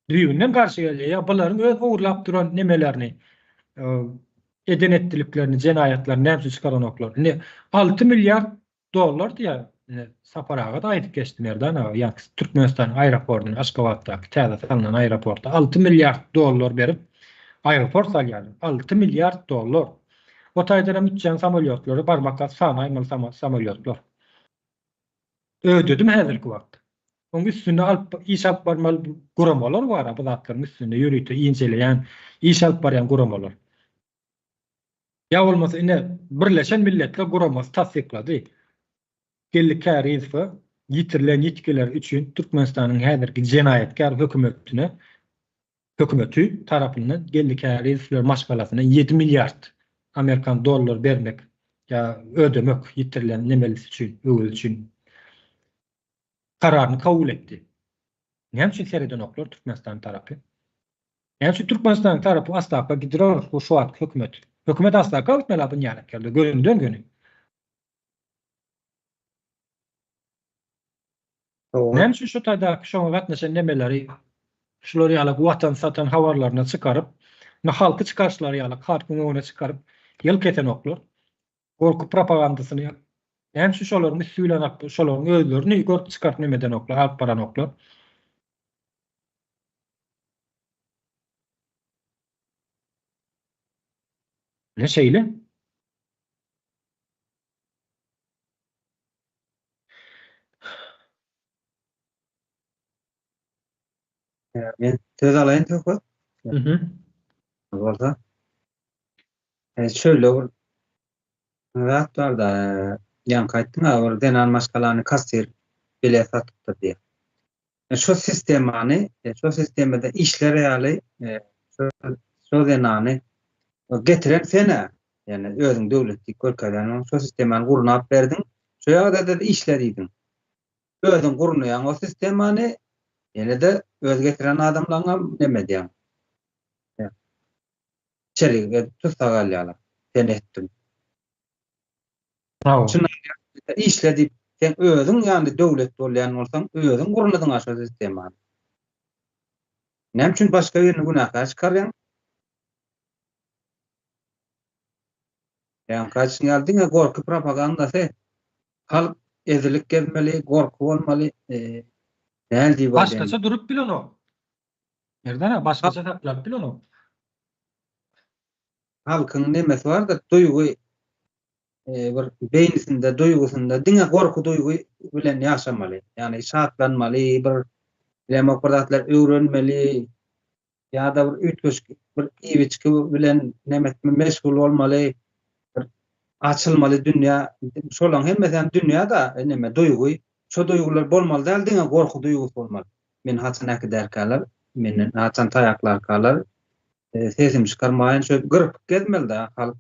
Düýünden garşy gelýär. Ya bularyň öz ogurlap duran nemelerini, eden etdiliklerini, jenaýatlaryny näme üçin çykaranoklar? 6 milyar dollar diýär. Saparaga da aýdyp geçdiler-de, ýa Türkmenistan aeroportuny Aşgabatdaky täze salynan aeroporta 6 milyar dollar berip aeroport salýar. 6 milyar dollar. O taýda mütçen samolyotlary barmakka sanaýmaly samolyotlor. Ödedim häzirki wagtda. Oň üstünde alyp iş alyp barmaly guramalar bar, bu zatlaryň üstünde ýürüýte inçeleýän, iş alyp barýan guramalar. Ya bolmasa ine Birleşen Milletler guramasy tasdiklady. Gellikär ýyzy ýitirilen ýetkiler üçin Türkmenistanyň häzirki jenaýetkär hökümeti tarapyndan gellikär ýyzylar maşgalasyna 7 milyard Amerikan dollar bermek ýa ödemek ýitirilen nemelisi üçin, öwül üçin kararyny kabul etdi. Näme üçin sereden oklar Türkmenistan tarapy? Näme üçin Türkmenistan tarapy asla gidirer bu şu wagt hökümet. Hökümet asla kabul etmeli bu ýanyklarda göründen göni. Näme üçin şu taýda şoňa gatnaşan nemeleri şolary ýaly watan satan habarlaryna çykaryp, halky çykarşylary ýaly halkyň öňüne çykaryp ýelketen oklar. Gorky propagandasyny näme üçin şolaryny süýlenip, şolaryň özlerini görüp çykaryp nemeden oklar, alyp baran oklar. Ne şeýle? Men söz alaýyn tökü. Bolsa. Şöyle bir rahatlarda ýanky aýtdyň, bir denan maşgalany kasir bilet satypdy diýe. Şu sistemany, şu sistemde işler ýaly şu denany getiren sene, yani özüň döwletlik görkezden şu sistemany gurunap berdiň. Şu ýagda da işler edin. Özüň gurunýan o sistemany ýene-de öz getiren adamlaryňa neme diýen. Çelige tutsagalýarlar. Sen etdim. Şuna işledip sen özüň ýani döwlet bolýan bolsaň özüň guruladyň aşa sistemany. Näme üçin başga birini günahkar çykarýan? Ýani kaçyň ýaldyň gorky propagandasy halk ezilik gezmeli, gorky bolmaly, näl diýip Başgaça durup bilen o. Nerden başgaça taklap bilen o. Halkyň nemesi bar da duýgy bir beýnisinde, duýgusunda diňe gorky duýgy bilen ýaşamaly. Ýani şatlanmaly, bir demokratlar öwrenmeli, ýa-da bir ütgeç bir iwiçki bilen nemetme meşgul bolmaly, bir açylmaly dünýä. Şolaň hemmesi dünýäde neme duýgy, şu duýgular bolmaly däl, diňe gorky duýgusy bolmaly. Men haçan äkiderkäler, menden haçan taýaklar kalar, sesim çykarmaýan şö gyrp gezmeli-de halk.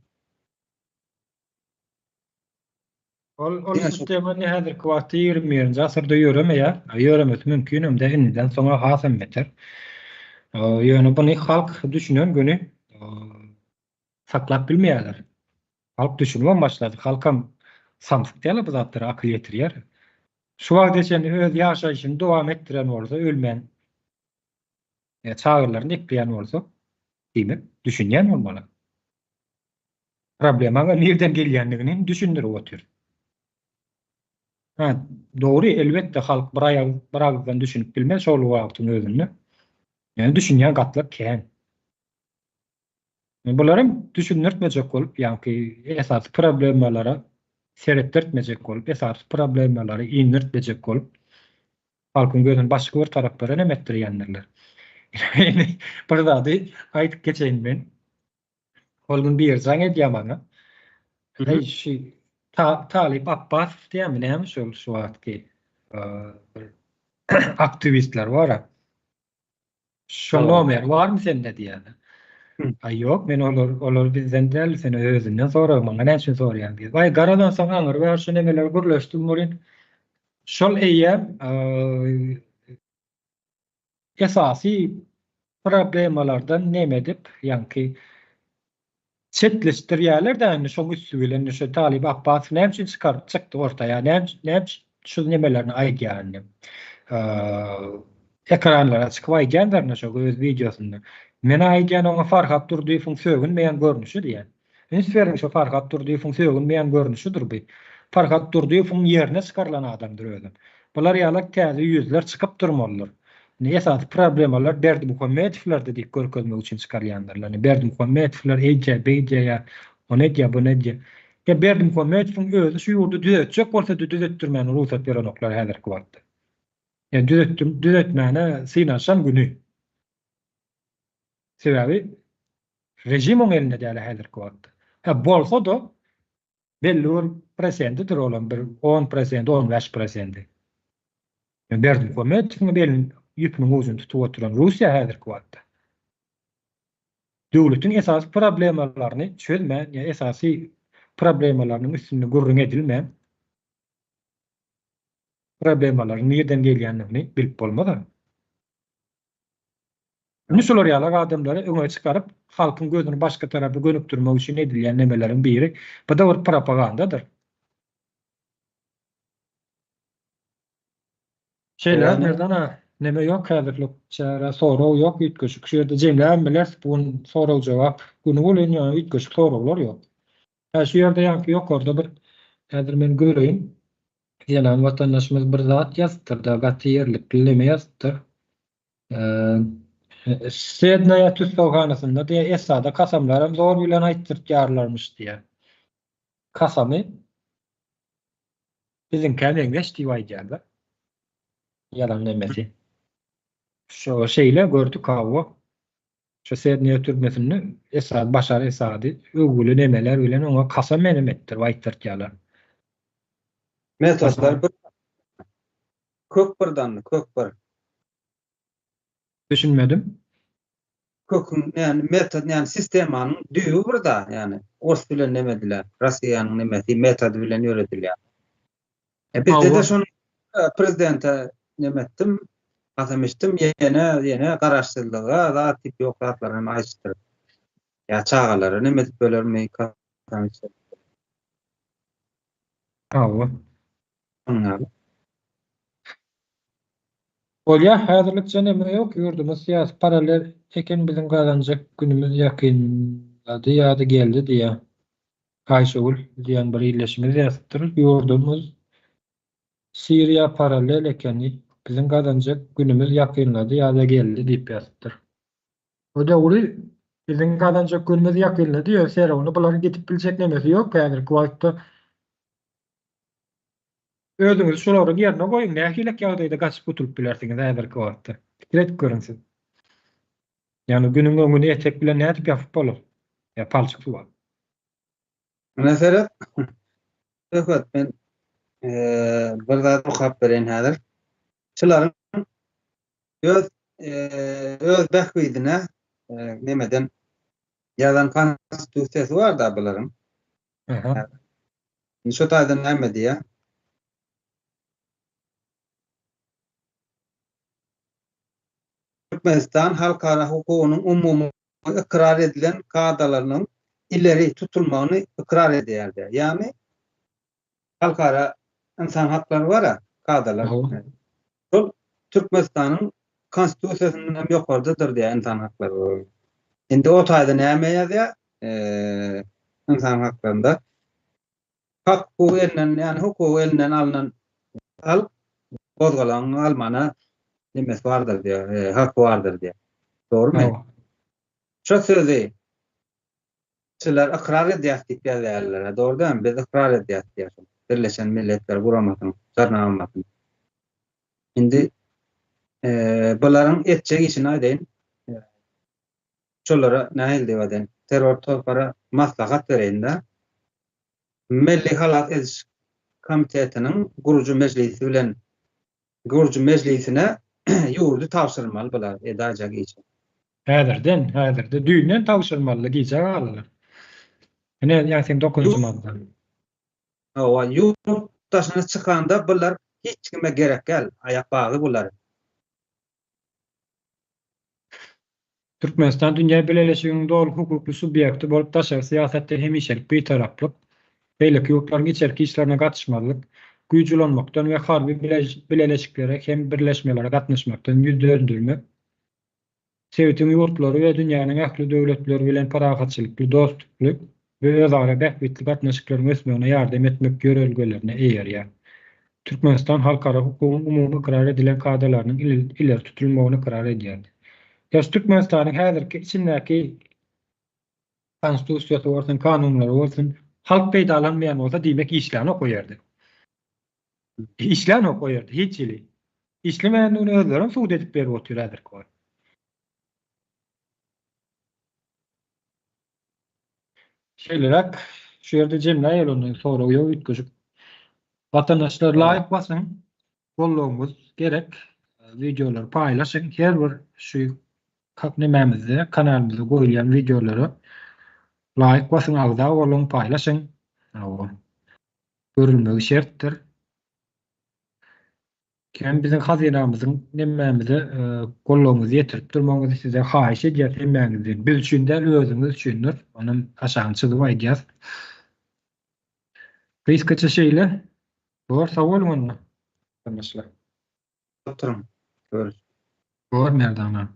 Ol sistemany häzirki wagtda 20-nji asyrda ýöremeýär. Ýöremek mümkin, hem-de ininden soňra hasam beter. Ýöne buny halk düşünen göni saklap bilmeýärler. Halk düşünmän başlady. Halkam samsyk diýerler bu zatlary akyl ýetirýär. Şu wagtda sen öz ýaşaýyşyny dowam etdiren bolsa, ölmän çagyrlaryny ekleýän bolsa, diýmek, düşünýän bolmaly. Problemaga nerden gelýändigini düşündirip otur. Ha, doğru, elbette halk bir düşünüp bilmez şol wagtyň özünde. Yani düşünýän gatlar kän. Bularym düşündirmejek bolup, ýa-ni esas problemalara seretdirtmejek bolup, esas problemalary indirtmejek bolup, halkyň gözüni başga bir taraplara nemetdirýändirler. Bir zady aýdyp geçeýin men. Olgun bir ýerden edýär maňa. Hı hı. Hey, Talip Abbas diýämi näme şol şu wagtky aktivistler bara. Şol O. nomer barmy sende diýär. Hı. Ay ýok, men olar bizden däl, sen özünden soraýan, maňa näçe soraýan diýär. Vay garadan soň aňyr we şu nemeler gürleşdim bolýan. Şol eýär esasy problemalardan nemedip, ýa-ni çetleşdirýärler-de şoň üstü bilen şu Talip Abbas näme üçin çykdy ortaýa, näme şu nemelerini aýdýarny. Ekranlara çykyp aýdýanlar şu öz videosunda. Men aýdýan oňa Farhat durdy funksiýon meýan görnüşi diýen. Hiç şu Farhat durdy funksiýon meýan görnüşidir bu. Farhat durdy fun ýerine çykarlan adamdyr özüm. Bular ýalak täze ýüzler çykyp durmalylar. Esas problemalar Berdi Muhammedow dedik görkezmek üçin çykarýanlar. Berdi Muhammedow beýje ýa onu diýe bunu diýe. Berdi Muhammedow özü şu ýurdu düzetjek bolsa düzetdirmän ruhsat beren oklar häzirki wagtda. Düzetmäne synaşan günü. Sebebi rejim oň elinde däl häzirki wagtda. Bolsa da belli bir prosentidir olan bir 10%, 15%. Berdi Muhammedow belli ýüpüň özüni tutup oturan Russiýa häzirki wagtda. Döwletiň esas problemalaryny çözmän, ýa esasy problemalarynyň üstünde gurrun edilmän, problemalaryň nerden gelýändigini bilip bolmada. Şolar ýalak adamlary öňe çykaryp, halkyň gözüni başga tarapy gönükdirmek üçin edilýän nemelerin biri bu da bir propagandadyr. Şeyler nereden neme yok häzirlik çara soraw yok, üýtgeşik şu ýerde jemläp biler, bun soraw jogap, bunu bolan ýa üýtgeşik sorawlar yok. Şu ýerde ýa-ni ýokarda bir häzir men göreýin. Ýalan watandaşymyz bir zat ýazdyr, gaty ýerlik bilime ýazdyr. Sednaya tüssawhanasynda diýe esada kasamlarym zor bilen aýtdyrýarlarmyş diýe. Kasamy biziň kämeňdeş diýip aýdýarlar. Yalan demesi. Şu şeyle gördük hava. Şu Sednaya türmesini Esad, Başar Esad'ı ögülü nemeler bilen ona kasam menemettir, aýtdyrýarlar. Metodlar bir kök birdanly, kök bir. Düşünmedim. Kökün ýani metod ýani sistemanyň düýü birda ýani ors bilen nemediler. Russiýanyň nemesi metody bilen öğretilýär. Bizde de şonu prezidente nemetdim, asamıştım ýene garaşdyrlyga da tip ýoklatlaryny aýşdyryp. Ya çağalary nemetip bölermi kasamıştym. Hawa. Olya häzirlikçe neme ýok, ýurdumyz ýa paralel eken biziň galanjak günümiz ýakynlady ýa-da geldi diýe. Aýşegül diýen bir ýerleşmemiz ýasypdyr. Ýurdumyz Siriýa paralel ekeni biziň galanjak günümiz ýakynlady ýa-da geldi diýip ýasypdyr. O da uly biziň galanjak günümiz ýakynlady ýa-da onu bular getip biljek nemesi ýok häzirki wagtda. Özüňiz şolary ýerine goýun, nähilek ýagdaýda gaçyp gutulyp bilersiňiz häzirki wagtda. Fikret görünsiz. Ýani günüň öňüne etek bilen nädip ýapyp bolar? Ya palçyk suwa. Mesela öwet men bir zat okap beren häzir. Şolaryň öz bähwidine nemeden ýazan konstitusiýasy bar da bularyň. Aha. Şu taýdan näme diýär? Türkmenistan halkara hukugynyň umumy ikrar edilen kaydalarynyň ileri tutulmagyny ikrar edýärdi. Ýani halkara insan haklary bara kaydalar. Şol Türkmenistanyň konstitusiýasynyň hem ýokardydyr diýär insan haklary. Indi o taýda näme ýazýar? İnsan haklarında hak hukuku elinden, yani hukuku elinden alınan al bozgalan almana nimet vardır diye, hak vardır diye. Doğru mu? Hawa. Şu sözü sizler ikrar edýär diýip ýazýarlar. Doğru değil mi? Biz ikrar edýär diýýär. Birleşen Milletler Guramatynyň kararnamasy. Indi bularyň etjek işini aýdyn. Şolara nähil diýip aýdyn. Terror topara maslahat berende Milli Halak Ediş Komitetiniň gurucu meclisi bilen gurucu meclisine ýurdu tapşyrmaly bular edajak için. Häzirde düýnen tawşyrmaly giýjek alýar. Ene ýa-da 9-njy madda. Owa yurttaşyna çykanda bular hiç kime gerek gel, ayak bagy bular. Türkmenistan dünýä birleşiginiň dogry hukukly subýekti bolup daşary siýasatda hemişelik bir taraplyk, beýleki ýurtlaryň içerki işlerine gatnaşmalyk, güýjülenmekden we harby birleşiklere hem birleşmelere gatnaşmakdan ýüz döndürmek, Sowetiň ýurtlary we dünýäniň ähli döwletleri bilen paragatçylykly dostluk we özara bähbetli gatnaşyklaryň ösmegine ýardam etmek görelgelerine eýerýär. Türkmenistan halkara hukukyň umumy ikrar edilen kadalarynyň ileri tutulmagyny ikrar edýär. Ýa Türkmenistanyň häzirki içindäki konstitusiýasy bolsun, kanunlary bolsun, halk peýdalanmaýan bolsa diýmek işläni okuýardy. İşläni okuýardy hiç ýyly. İşlemeýändigini özleriň suwd edip berip oturýardyr ki. Şeýlerak şu ýerde jemläýär ondan sonra ýok ütküjük. Vatandaşlar laýyk basyn, gollaýmamız gerek. Videolar paýlaşyň. Her bir şu nämämizde kanalymyzda goýulýan videolary laýyk basyn, agza bolun paýlaşyň. Görülmegi şertdir. Kim biziň hazinamyzyň nämämizi gollaýmamyzy ýetirip durmagyny size haýyş edýär hemmäňizden. Biz üçin de özüňiz üçindir. Onuň aşaňçylygy aýdýar. Kysgaça şeýle. Bor sowal mı? Tanışlar. Oturun. Görüş. Bor nereden?